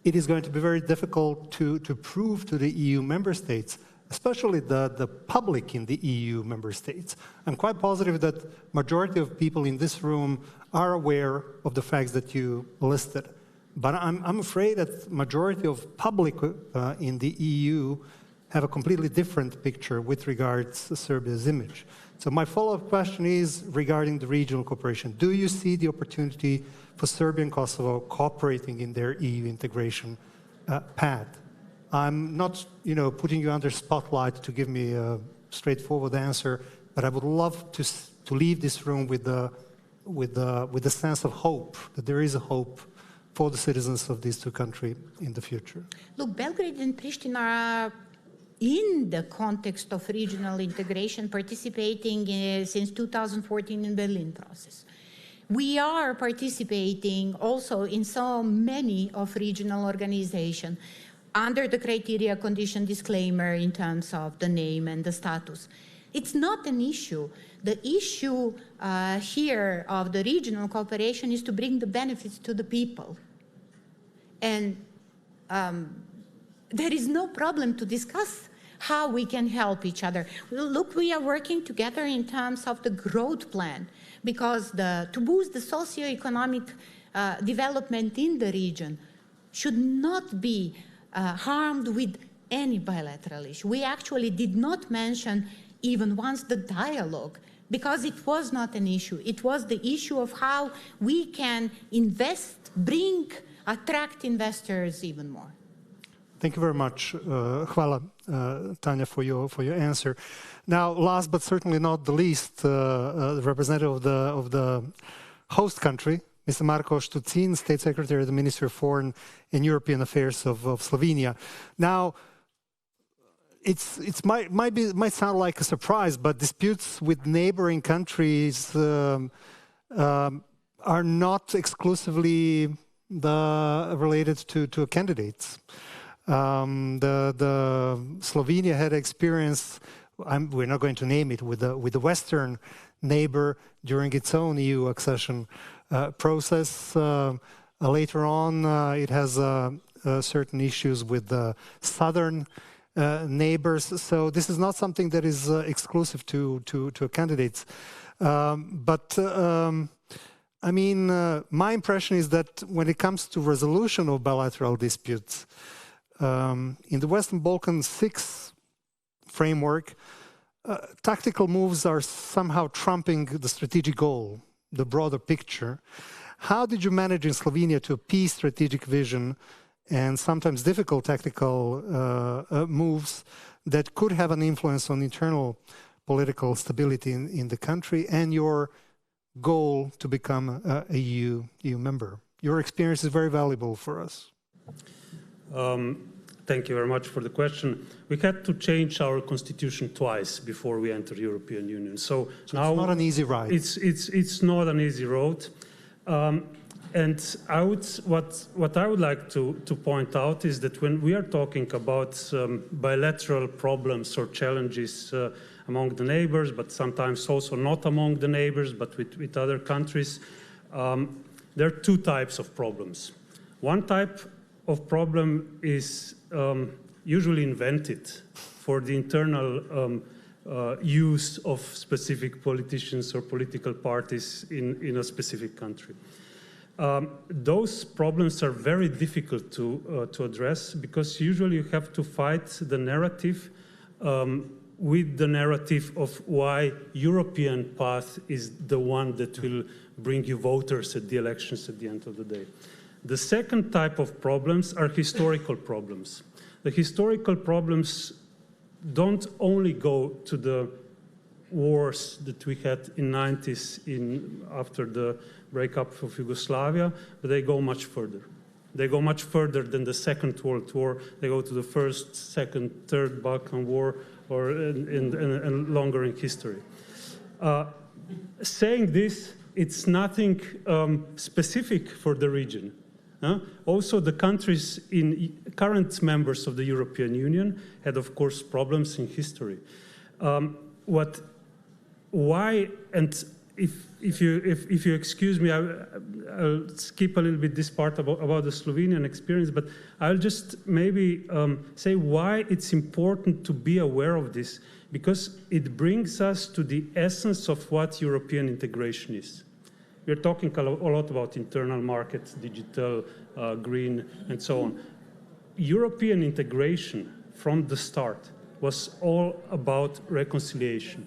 it is going to be very difficult to prove to the EU member states, especially the public in the EU member states. I'm quite positive that majority of people in this room are aware of the facts that you listed. But I'm afraid that majority of public in the EU have a completely different picture with regards to Serbia's image. So my follow-up question is regarding the regional cooperation. Do you see the opportunity for Serbia and Kosovo cooperating in their EU integration path? I'm not, putting you under spotlight to give me a straightforward answer, but I would love to leave this room with the sense of hope, that there is a hope for the citizens of these two countries in the future. Look, Belgrade and Pristina are, in the context of regional integration, participating since 2014 in Berlin process. We are participating also in so many of regional organizations under the criteria, condition, disclaimer in terms of the name and the status. It's not an issue. The issue here of the regional cooperation is to bring the benefits to the people. And there is no problem to discuss how we can help each other. Look, we are working together in terms of the growth plan, because to boost the socioeconomic development in the region should not be harmed with any bilateral issue. We actually did not mention even once the dialogue, because it was not an issue. It was the issue of how we can invest, attract investors even more. Thank you very much. Hvala, Tanya, for your answer. Now, last but certainly not the least, the representative of the host country, Mr. Marko Štucin, State Secretary of the Ministry of Foreign and European Affairs of Slovenia. Now, it might sound like a surprise, but disputes with neighboring countries are not exclusively related to candidates. The Slovenia had experience, we're not going to name it, with the Western neighbor during its own EU accession process. Later on, it has certain issues with the southern neighbors. So this is not something that is exclusive to candidates. I mean, my impression is that when it comes to resolution of bilateral disputes, in the Western Balkans 6 framework, tactical moves are somehow trumping the strategic goal, the broader picture. How did you manage in Slovenia to appease strategic vision and sometimes difficult tactical moves that could have an influence on internal political stability in the country and your goal to become a EU member? Your experience is very valuable for us. Thank you very much for the question. We had to change our constitution twice before we entered the European Union. So now it's not an easy ride. It's not an easy road. And what I would like to point out is that when we are talking about bilateral problems or challenges among the neighbors, but sometimes also not among the neighbors, but with other countries, there are 2 types of problems. One type of problem is usually invented for the internal use of specific politicians or political parties in a specific country. Those problems are very difficult to address, because usually you have to fight the narrative with the narrative of why European path is the one that will bring you voters at the elections at the end of the day. The second type of problems are historical problems. The historical problems don't only go to the wars that we had in the 90s after the breakup of Yugoslavia, but they go much further. They go much further than the Second World War. They go to the First, Second, Third Balkan War, and longer in history. Saying this, it's nothing specific for the region. Also, the countries current members of the European Union had, of course, problems in history. Why? And if you excuse me, I'll skip a little bit this part about the Slovenian experience, but I'll just maybe say why it's important to be aware of this, because it brings us to the essence of what European integration is. We're talking a lot about internal markets, digital, green, and so on. European integration from the start was all about reconciliation.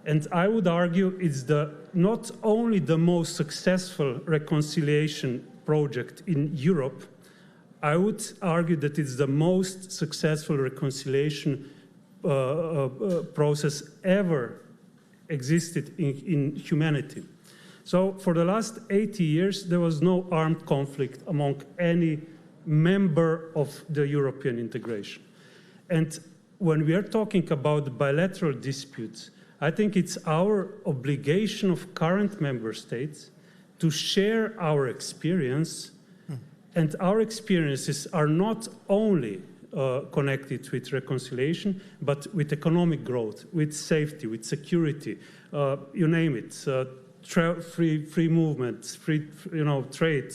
And I would argue it's not only the most successful reconciliation project in Europe, I would argue that it's the most successful reconciliation process ever existed in humanity. So for the last 80 years, there was no armed conflict among any member of the European integration. And when we are talking about bilateral disputes, I think it's our obligation of current member states to share our experience. And our experiences are not only connected with reconciliation, but with economic growth, with safety, with security, you name it, free movements, free trade.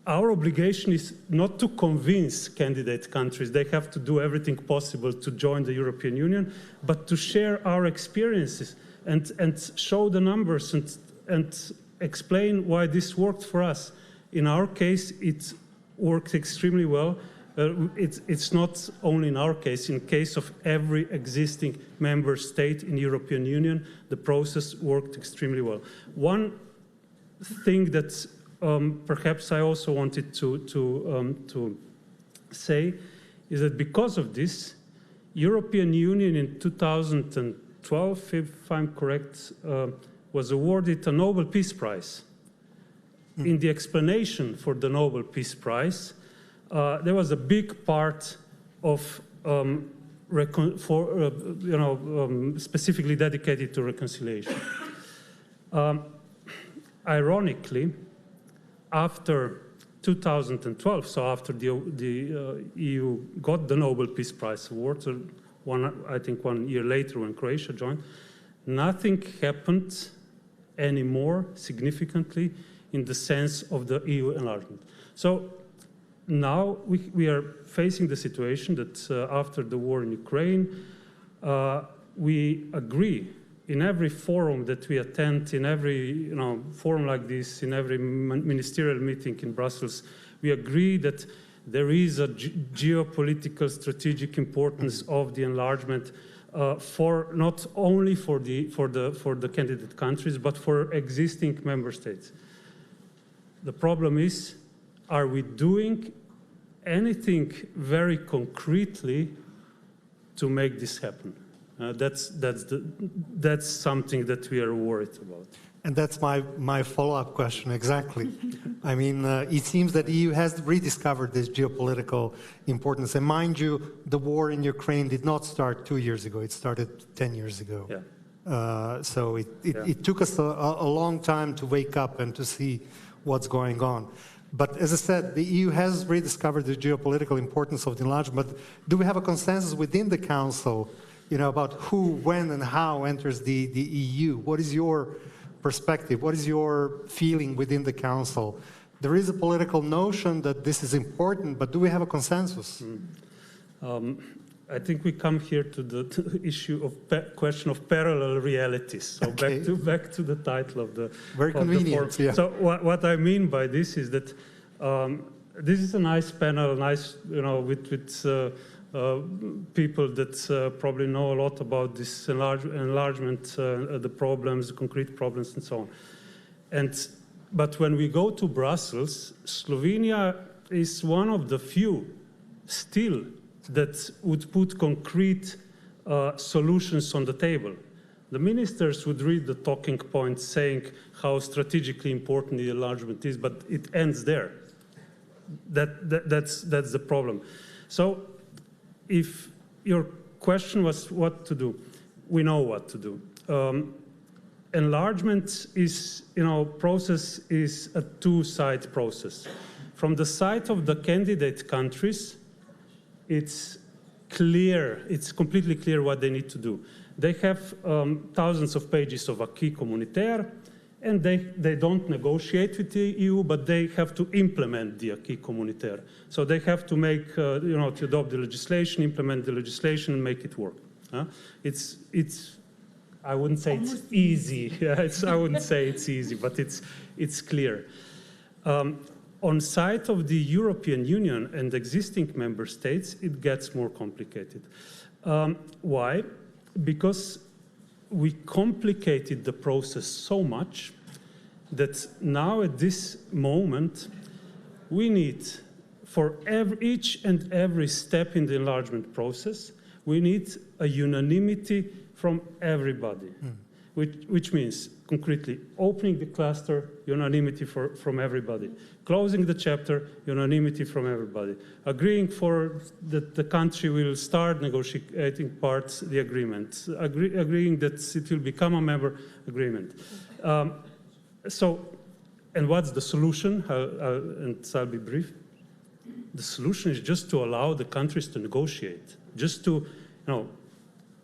Our obligation is not to convince candidate countries they have to do everything possible to join the European Union, but to share our experiences and show the numbers and explain why this worked for us. In our case, it worked extremely well. It's not only in our case, in case of every existing member state in the European Union, the process worked extremely well. One thing that perhaps I also wanted to say is that because of this, European Union in 2012, if I'm correct, was awarded a Nobel Peace Prize. In the explanation for the Nobel Peace Prize, there was a big part of specifically dedicated to reconciliation. Ironically, after 2012, so after the EU got the Nobel Peace Prize award, I think 1 year later when Croatia joined, nothing happened anymore significantly in the sense of the EU enlargement. So now we are facing the situation that after the war in Ukraine, we agree in every forum that we attend, in every forum like this, in every ministerial meeting in Brussels, we agree that there is a geopolitical strategic importance of the enlargement for not only for the candidate countries, but for existing member states. The problem is, are we doing anything very concretely to make this happen? That's something that we are worried about. And that's my follow-up question, exactly. I mean, it seems that the EU has rediscovered this geopolitical importance. And mind you, the war in Ukraine did not start 2 years ago. It started 10 years ago. Yeah. So it took us a long time to wake up and to see what's going on. But as I said, the EU has rediscovered the geopolitical importance of the enlargement. But do we have a consensus within the Council, about who, when, and how enters the EU? What is your perspective? What is your feeling within the Council? There is a political notion that this is important, but do we have a consensus? I think we come here to the issue of question of parallel realities. So okay. back to the title of the very convenient. Yeah. So what I mean by this is that this is a nice panel, with people that probably know a lot about this enlargement, the problems, the concrete problems, and so on. But when we go to Brussels, Slovenia is one of the few still that would put concrete solutions on the table. The ministers would read the talking points saying how strategically important the enlargement is, but it ends there. That's the problem. So if your question was what to do, we know what to do. Enlargement is, process is a two-side process. From the side of the candidate countries, it's clear, it's completely clear what they need to do. They have thousands of pages of acquis communautaire, and they don't negotiate with the EU, but they have to implement the acquis communautaire. So they have to make, to adopt the legislation, implement the legislation, and make it work. It's I wouldn't say it's easy. I wouldn't say it's easy, but it's clear. On side of the European Union and existing member states, it gets more complicated. Why? Because we complicated the process so much that now at this moment, we need for each and every step in the enlargement process, we need a unanimity from everybody, which means concretely opening the cluster, unanimity from everybody, closing the chapter, unanimity from everybody, agreeing for that the country will start negotiating parts, the agreement, agreeing that it will become a member, agreement. And what's the solution? And I'll be brief. The solution is just to allow the countries to negotiate. Just to,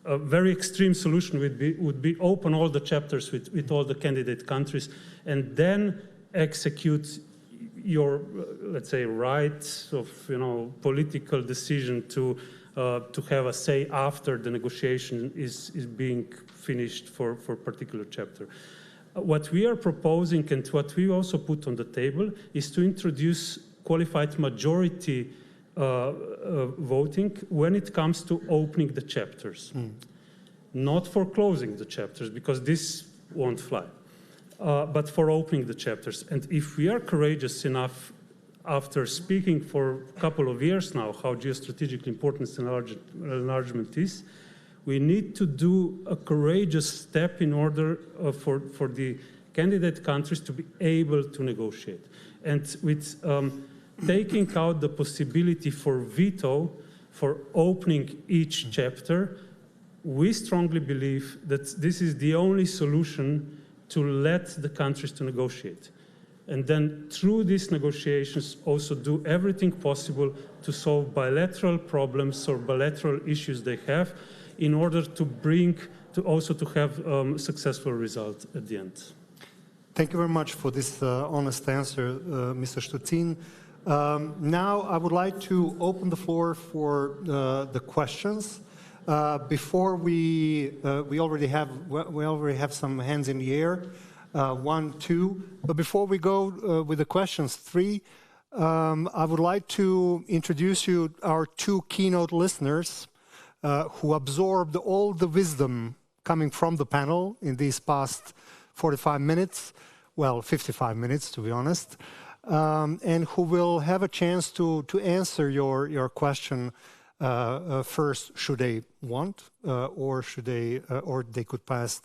a very extreme solution would be open all the chapters with all the candidate countries and then execute your, let's say, rights of, political decision to have a say after the negotiation is being finished for a particular chapter. What we are proposing and what we also put on the table is to introduce qualified majority voting when it comes to opening the chapters. Not for closing the chapters, because this won't fly, but for opening the chapters. And if we are courageous enough, after speaking for a couple of years now how geostrategically important enlargement is, we need to do a courageous step in order for the candidate countries to be able to negotiate. And with taking out the possibility for veto for opening each chapter, we strongly believe that this is the only solution to let the countries to negotiate. And then through these negotiations also do everything possible to solve bilateral problems or bilateral issues they have in order to also have a successful result at the end. Thank you very much for this honest answer, Mr. Stutzin. Now I would like to open the floor for the questions. Before we already have some hands in the air, 1, 2. But before we go with the questions, 3, I would like to introduce you our 2 keynote listeners who absorbed all the wisdom coming from the panel in these past 45 minutes, well, 55 minutes to be honest, and who will have a chance to answer your question first, should they want, or they could pass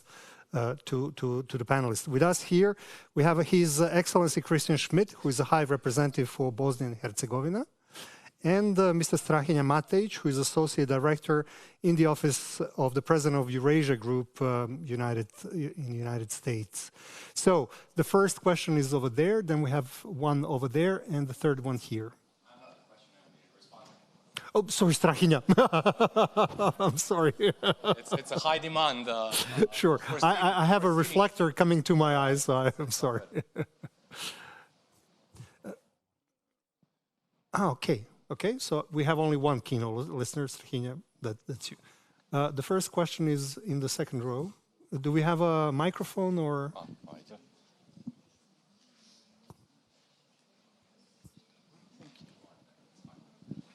to the panelists. With us here, we have His Excellency Christian Schmidt, who is a High Representative for Bosnia and Herzegovina, and Mr. Strahinja Matejic, who is Associate Director in the Office of the President of Eurasia Group in the United States. So the first question is over there, then we have one over there, and the third one here. Oh, sorry, Strahinja. I'm sorry. It's a high demand. Sure. I have a reflector coming to my eyes, so I'm sorry. Okay, so we have only one keynote listener, Strahinja. That's you. The first question is in the second row. Do we have a microphone or?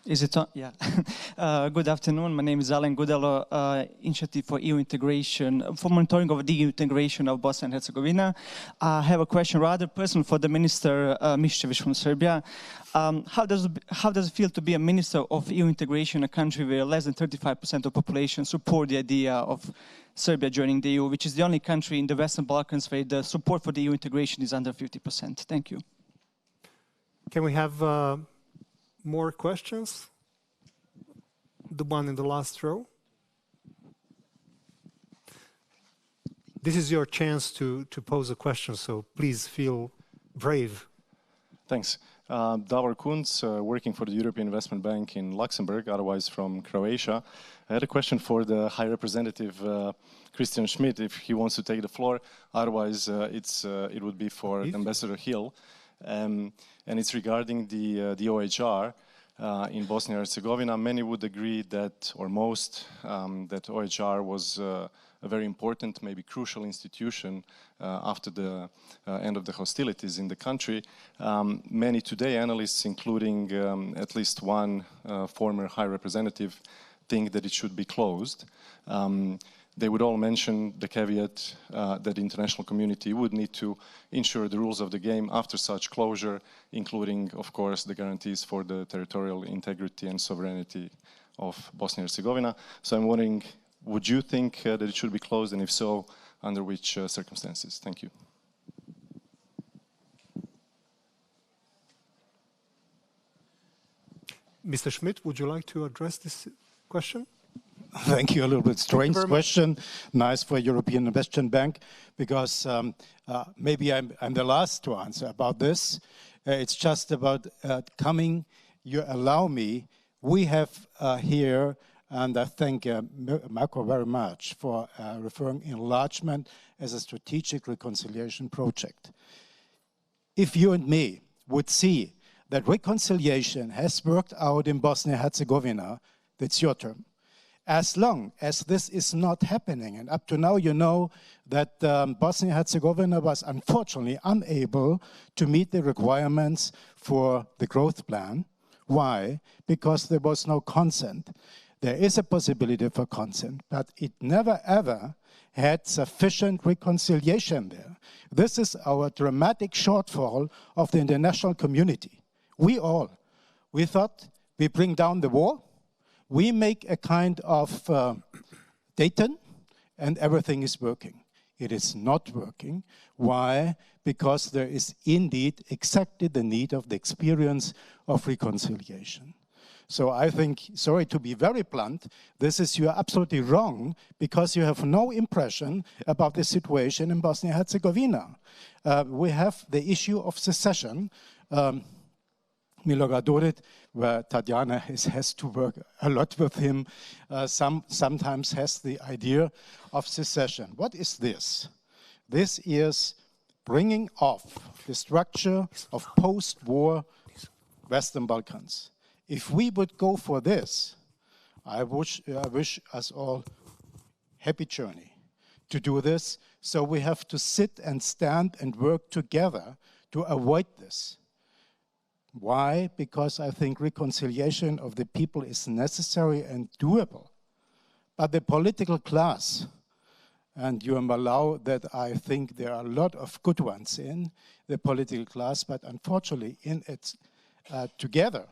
Is it on? Yeah. Good afternoon. My name is Alen Gudelo, Initiative for EU Integration, for monitoring of the EU integration of Bosnia and Herzegovina. I have a question rather personal for the Minister Miščević from Serbia. How does it feel to be a Minister of EU integration in a country where less than 35% of population support the idea of Serbia joining the EU, which is the only country in the Western Balkans where the support for the EU integration is under 50%? Thank you. Can we have more questions? The one in the last row. This is your chance to pose a question, so please feel brave. Thanks. Davor Kunc, working for the European Investment Bank in Luxembourg, otherwise from Croatia. I had a question for the High Representative Christian Schmidt, if he wants to take the floor. Otherwise, it would be for Ambassador Hill. And it's regarding the OHR. in Bosnia and Herzegovina. Many would agree that, or most, that OHR was a very important, maybe crucial institution after the end of the hostilities in the country. Many today analysts, including at least one former high representative, think that it should be closed. They would all mention the caveat that the international community would need to ensure the rules of the game after such closure, including, of course, the guarantees for the territorial integrity and sovereignty of Bosnia and Herzegovina. So I'm wondering, would you think that it should be closed, and if so, under which circumstances? Thank you. Mr. Schmidt, would you like to address this question? Thank you. A little bit strange question. Nice for European Investment Bank, because maybe I'm the last to answer about this. It's just about coming. You allow me. We have here, and I thank Marco very much for referring enlargement as a strategic reconciliation project. If you and me would see that reconciliation has worked out in Bosnia and Herzegovina, that's your term. As long as this is not happening, and up to now you know that Bosnia and Herzegovina was unfortunately unable to meet the requirements for the growth plan. Why? Because there was no consent. There is a possibility for consent, but it never ever had sufficient reconciliation there. This is our dramatic shortfall of the international community. We thought we bring down the wall, we make a kind of Dayton, and everything is working. It is not working. Why? Because there is indeed exactly the need of the experience of reconciliation. So I think, sorry to be very blunt, you are absolutely wrong, because you have no impression about the situation in Bosnia and Herzegovina. We have the issue of secession. Milorad Dodik, where Tatjana has to work a lot with him, sometimes has the idea of secession. What is this? This is bringing off the structure of post-war Western Balkans. If we would go for this, I wish us all happy journey to do this. So we have to sit and stand and work together to avoid this. Why? Because I think reconciliation of the people is necessary and doable. But the political class, and you allow that I think there are a lot of good ones in the political class, but unfortunately in its together,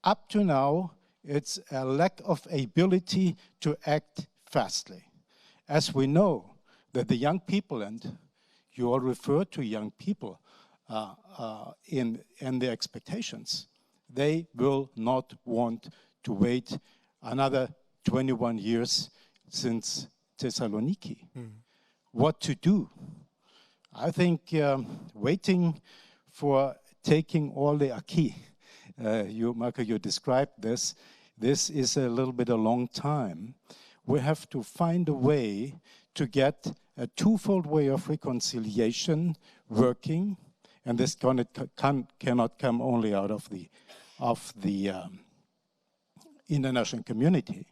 up to now, it's a lack of ability to act fastly. As we know that the young people, and you all refer to young people, in their expectations, they will not want to wait another 21 years since Thessaloniki. What to do? I think waiting for taking all the acquis, Marco, you described this is a little bit a long time. We have to find a way to get a twofold way of reconciliation working. And this cannot come only out of the international community.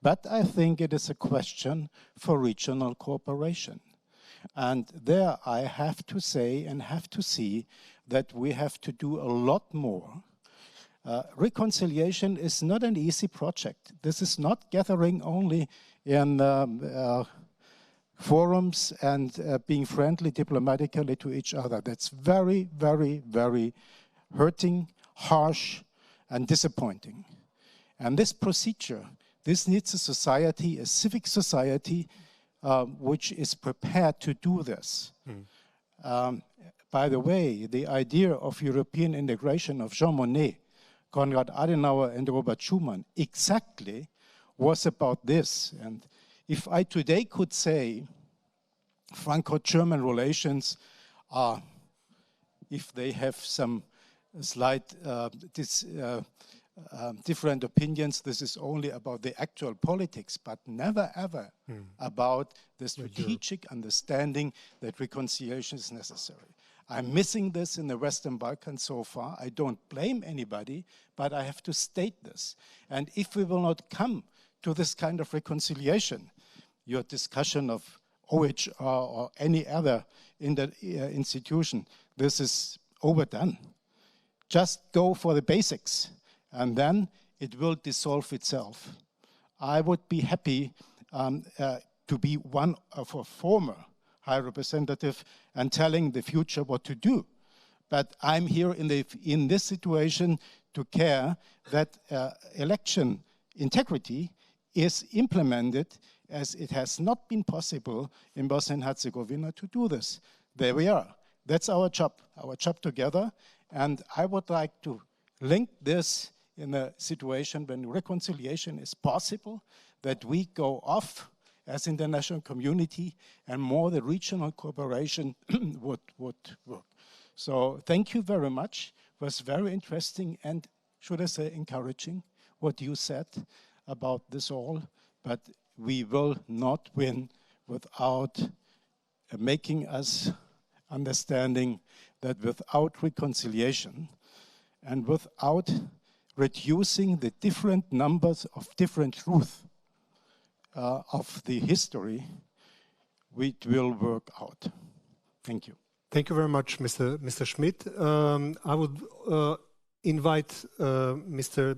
But I think it is a question for regional cooperation. And there I have to say and have to see that we have to do a lot more. Reconciliation is not an easy project. This is not gathering only in forums and being friendly diplomatically to each other. That's very, very, very hurting, harsh, and disappointing. And this procedure, this needs a society, a civic society, which is prepared to do this. By the way, the idea of European integration of Jean Monnet, Konrad Adenauer, and Robert Schuman exactly was about this. And if I today could say Franco-German relations are, if they have some slight different opinions, this is only about the actual politics, but never ever about the strategic understanding that reconciliation is necessary. I'm missing this in the Western Balkans so far. I don't blame anybody, but I have to state this. And if we will not come to this kind of reconciliation, your discussion of OHR or any other institution, this is overdone. Just go for the basics, and then it will dissolve itself. I would be happy to be one of a former High Representative and telling the future what to do. But I'm here in this situation to care that election integrity is implemented, as it has not been possible in Bosnia and Herzegovina to do this. There we are. That's our job together. And I would like to link this in a situation when reconciliation is possible, that we go off as international community and more the regional cooperation would work. So thank you very much. It was very interesting and, should I say, encouraging what you said about this all. But we will not win without making us understanding that without reconciliation and without reducing the different numbers of different truth of the history, it will work out. Thank you. Thank you very much, Mr. Schmidt. I would invite Mr.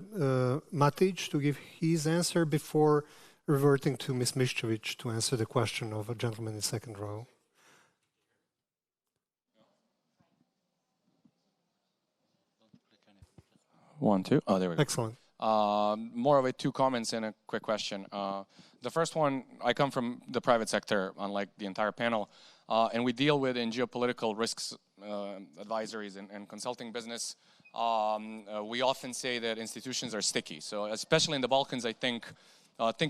Matic to give his answer before reverting to Ms. Miščević to answer the question of a gentleman in the second row. One, two. Oh, there we go. Excellent. More of two comments and a quick question. The first one, I come from the private sector, unlike the entire panel, and we deal with in geopolitical risks advisories and consulting business. We often say that institutions are sticky. So especially in the Balkans, I think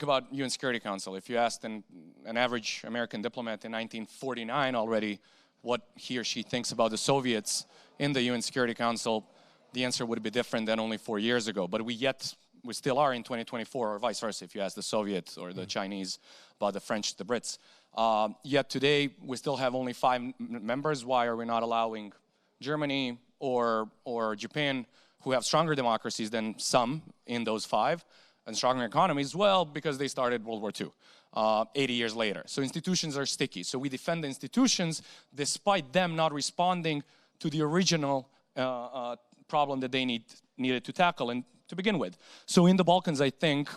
about UN Security Council. If you asked an average American diplomat in 1949 already what he or she thinks about the Soviets in the UN Security Council, the answer would be different than only 4 years ago. But we still are in 2024, or vice versa, if you ask the Soviets or the Chinese about the French, the Brits. Yet today, we still have only 5 members. Why are we not allowing Germany or Japan, who have stronger democracies than some in those 5, and stronger economies? Well, because they started World War II 80 years later. So institutions are sticky. So we defend the institutions despite them not responding to the original problem that they needed to tackle and to begin with. So in the Balkans, I think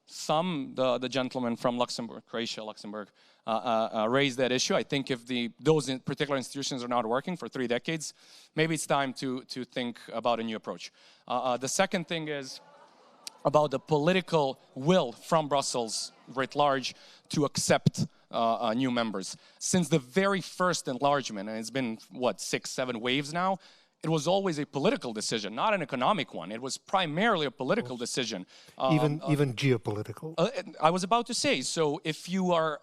the gentleman from Luxembourg, Croatia, Luxembourg, raised that issue. I think if those particular institutions are not working for 3 decades, maybe it's time to think about a new approach. The second thing is about the political will from Brussels writ large to accept new members. Since the very first enlargement, and it's been, 6, 7 waves now, it was always a political decision, not an economic one. It was primarily a political decision. Even geopolitical. I was about to say, so if you are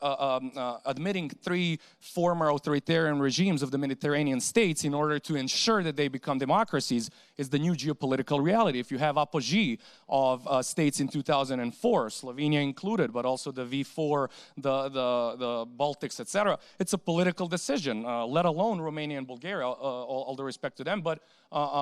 admitting 3 former authoritarian regimes of the Mediterranean states in order to ensure that they become democracies, is the new geopolitical reality. If you have apogee of states in 2004, Slovenia included, but also the V4, the Baltics, etc., it's a political decision, let alone Romania and Bulgaria, all the respect to them. But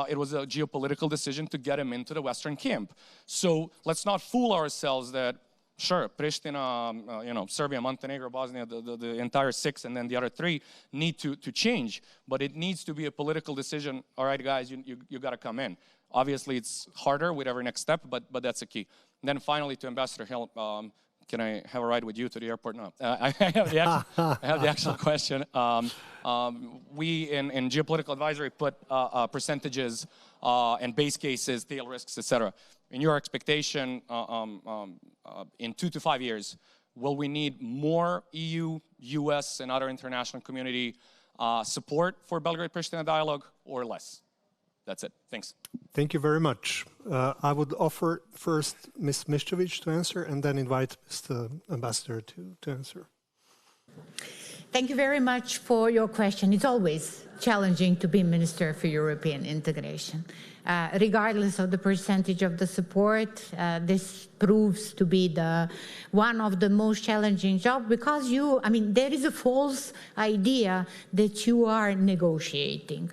it was a geopolitical decision to get him into the Western camp. So let's not fool ourselves that, sure, Pristina, Serbia, Montenegro, Bosnia, the entire 6 and then the other 3 need to change. But it needs to be a political decision. All right, guys, you got to come in. Obviously, it's harder with every next step, but that's a key. And then finally, to Ambassador Hill, can I have a ride with you to the airport? No. I have the actual question. We in geopolitical advisory put percentages and base cases, tail risks, etc. In your expectation, in 2 to 5 years, will we need more EU, US, and other international community support for Belgrade-Pristina dialogue, or less? That's it. Thanks. Thank you very much. I would offer first Ms. Miščević to answer and then invite Mr. Ambassador to answer. Thank you very much for your question. It's always challenging to be Minister for European Integration. Regardless of the percentage of the support, this proves to be one of the most challenging jobs because there is a false idea that you are negotiating.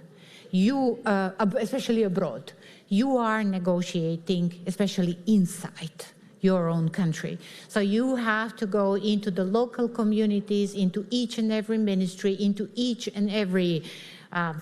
Especially abroad, you are negotiating, especially inside your own country. So you have to go into the local communities, into each and every ministry, into each and every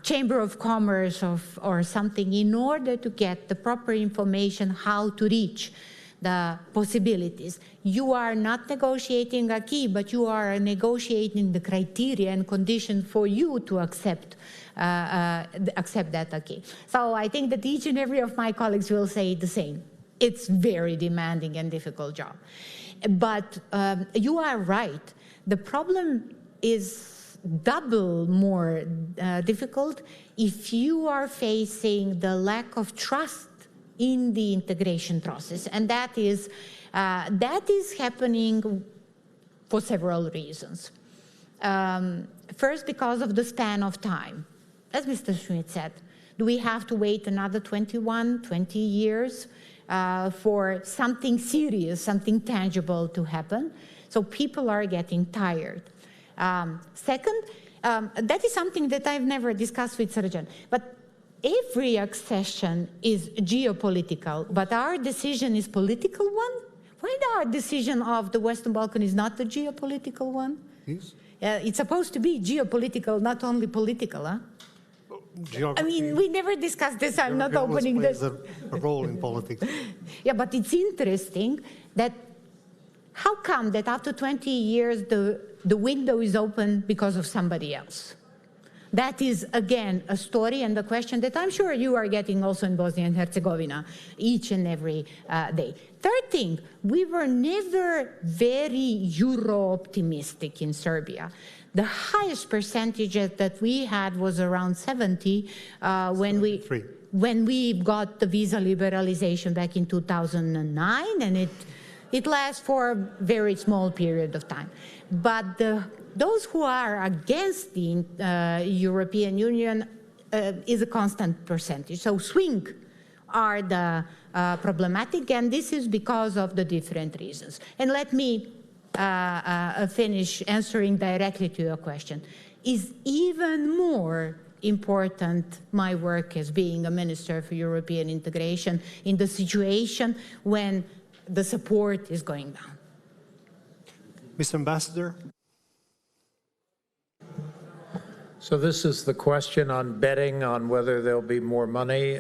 chamber of commerce or something in order to get the proper information how to reach the possibilities. You are not negotiating a key, but you are negotiating the criteria and conditions for you to accept that acquis. So I think that each and every of my colleagues will say the same. It's very demanding and difficult job. But you are right. The problem is double more difficult if you are facing the lack of trust in the integration process. And that is happening for several reasons. First, because of the span of time. As Mr. Schmidt said, do we have to wait another 21, 20 years for something serious, something tangible to happen? So people are getting tired. Second, that is something that I've never discussed with Srdjan, but every accession is geopolitical, but our decision is political one? Why our decision of the Western Balkan is not the geopolitical one? Yes. It's supposed to be geopolitical, not only political, huh? Geography, we never discussed this. I'm not opening this. A role in politics. Yeah, but it's interesting that how come that after 20 years the window is open because of somebody else? That is, again, a story and a question that I'm sure you are getting also in Bosnia and Herzegovina each and every day. Third thing, we were never very Euro-optimistic in Serbia. The highest percentage that we had was around 70 when we got the visa liberalization back in 2009, and it lasts for a very small period of time. But those who are against the European Union is a constant percentage. So swing are the problematic, and this is because of the different reasons. And let me finish answering directly to your question. Is even more important my work as being a Minister for European Integration in the situation when the support is going down. Mr. Ambassador? So this is the question on betting on whether there'll be more money.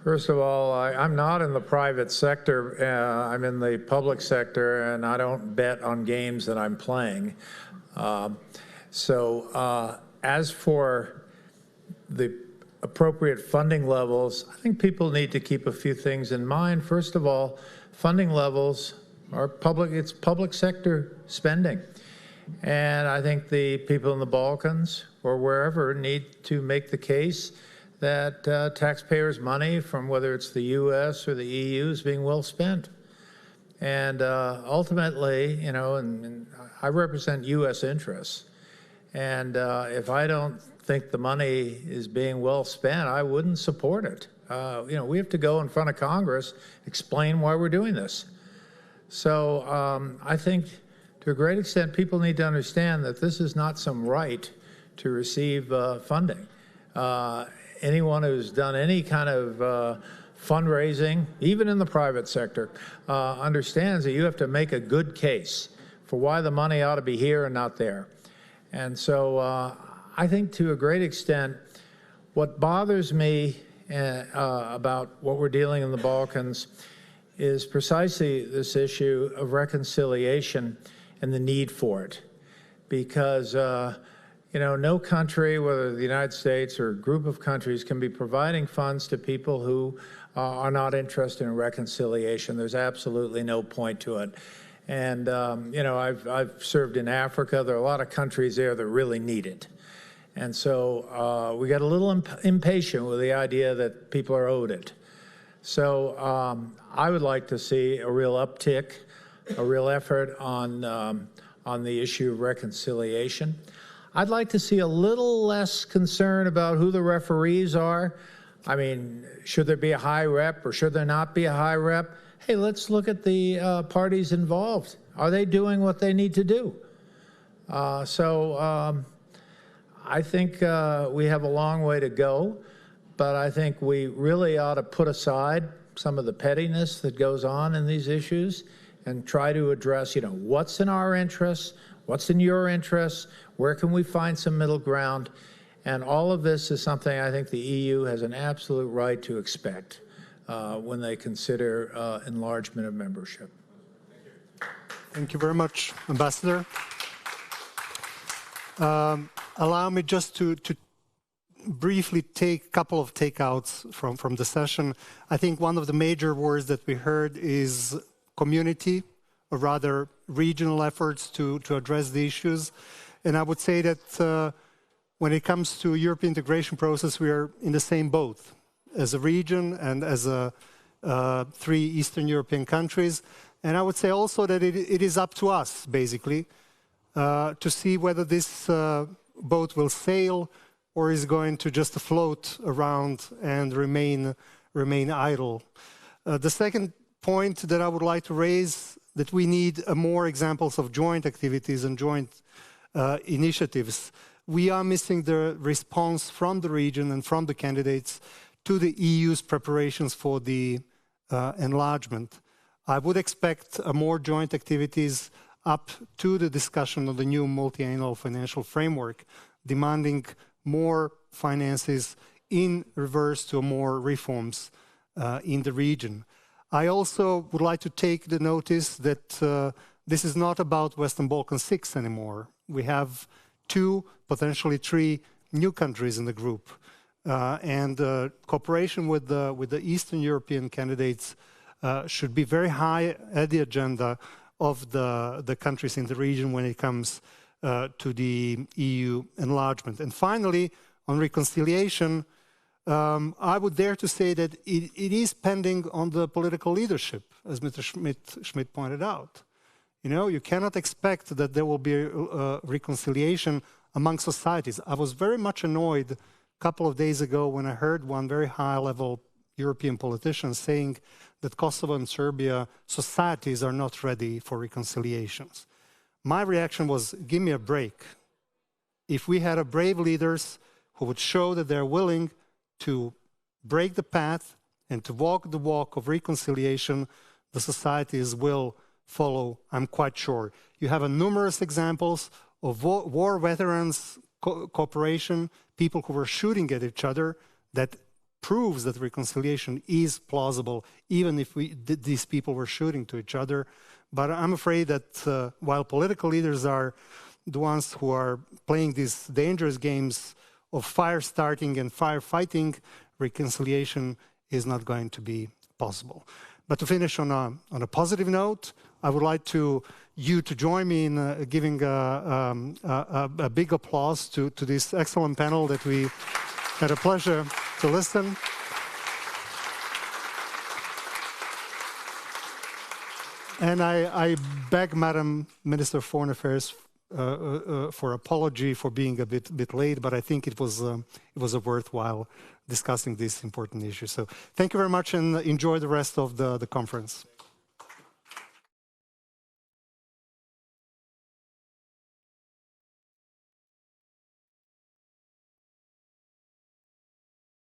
First of all, I'm not in the private sector. I'm in the public sector, and I don't bet on games that I'm playing. As for the appropriate funding levels, I think people need to keep a few things in mind. First of all, funding levels are it's public sector spending. And I think the people in the Balkans or wherever need to make the case that taxpayers' money from whether it's the US or the EU is being well spent. And ultimately, you know, and I represent US interests. And if I don't think the money is being well spent, I wouldn't support it. You know, we have to go in front of Congress, explain why we're doing this. So I think to a great extent, people need to understand that this is not some right to receive funding. Anyone who's done any kind of fundraising, even in the private sector, understands that you have to make a good case for why the money ought to be here and not there. And so I think to a great extent, what bothers me about what we're dealing in the Balkans is precisely this issue of reconciliation and the need for it. Because you know, no country, whether the United States or a group of countries, can be providing funds to people who are not interested in reconciliation. There's absolutely no point to it. And you know, I've served in Africa. There are a lot of countries there that really need it. And so we got a little impatient with the idea that people are owed it. So I would like to see a real uptick, a real effort on on the issue of reconciliation. I'd like to see a little less concern about who the referees are. I mean, should there be a high rep or should there not be a high rep? Hey, let's look at the parties involved. Are they doing what they need to do? I think we have a long way to go, but I think we really ought to put aside some of the pettiness that goes on in these issues and try to address, you know, what's in our interests, what's in your interests, where can we find some middle ground? And all of this is something I think the EU has an absolute right to expect when they consider enlargement of membership. Thank you very much, Ambassador. Allow me just to briefly take a couple of takeouts from the session. I think one of the major words that we heard is community, or rather regional efforts to address the issues. And I would say that when it comes to European integration process, we are in the same boat as a region and as three Eastern European countries. And I would say also that it is up to us, basically, to see whether this boat will sail or is going to just float around and remain idle. The second point that I would like to raise, that we need more examples of joint activities and joint initiatives. We are missing the response from the region and from the candidates to the EU's preparations for the enlargement. I would expect more joint activities up to the discussion of the new multi-annual financial framework, demanding more finances in reverse to more reforms in the region. I also would like to take the notice that this is not about Western Balkan 6 anymore. We have 2, potentially 3 new countries in the group. And cooperation with the Eastern European candidates should be very high at the agenda of the countries in the region when it comes to the EU enlargement. And finally, on reconciliation, I would dare to say that it is pending on the political leadership, as Mr. Schmidt pointed out. You know, you cannot expect that there will be a reconciliation among societies. I was very much annoyed a couple of days ago when I heard one very high-level European politician saying that Kosovo and Serbia societies are not ready for reconciliations. My reaction was, give me a break. If we had brave leaders who would show that they're willing to break the path and to walk the walk of reconciliation, the societies will follow, I'm quite sure. You have numerous examples of war veterans cooperation, people who were shooting at each other, that proves that reconciliation is plausible, even if these people were shooting to each other. But I'm afraid that while political leaders are the ones who are playing these dangerous games of fire starting and firefighting, reconciliation is not going to be possible. But to finish on a positive note, I would like you to join me in giving a big applause to this excellent panel that we had a pleasure to listen. And I beg Madam Minister of Foreign Affairs for apology for being a bit late, but I think it was a worthwhile discussing this important issue. So thank you very much and enjoy the rest of the conference.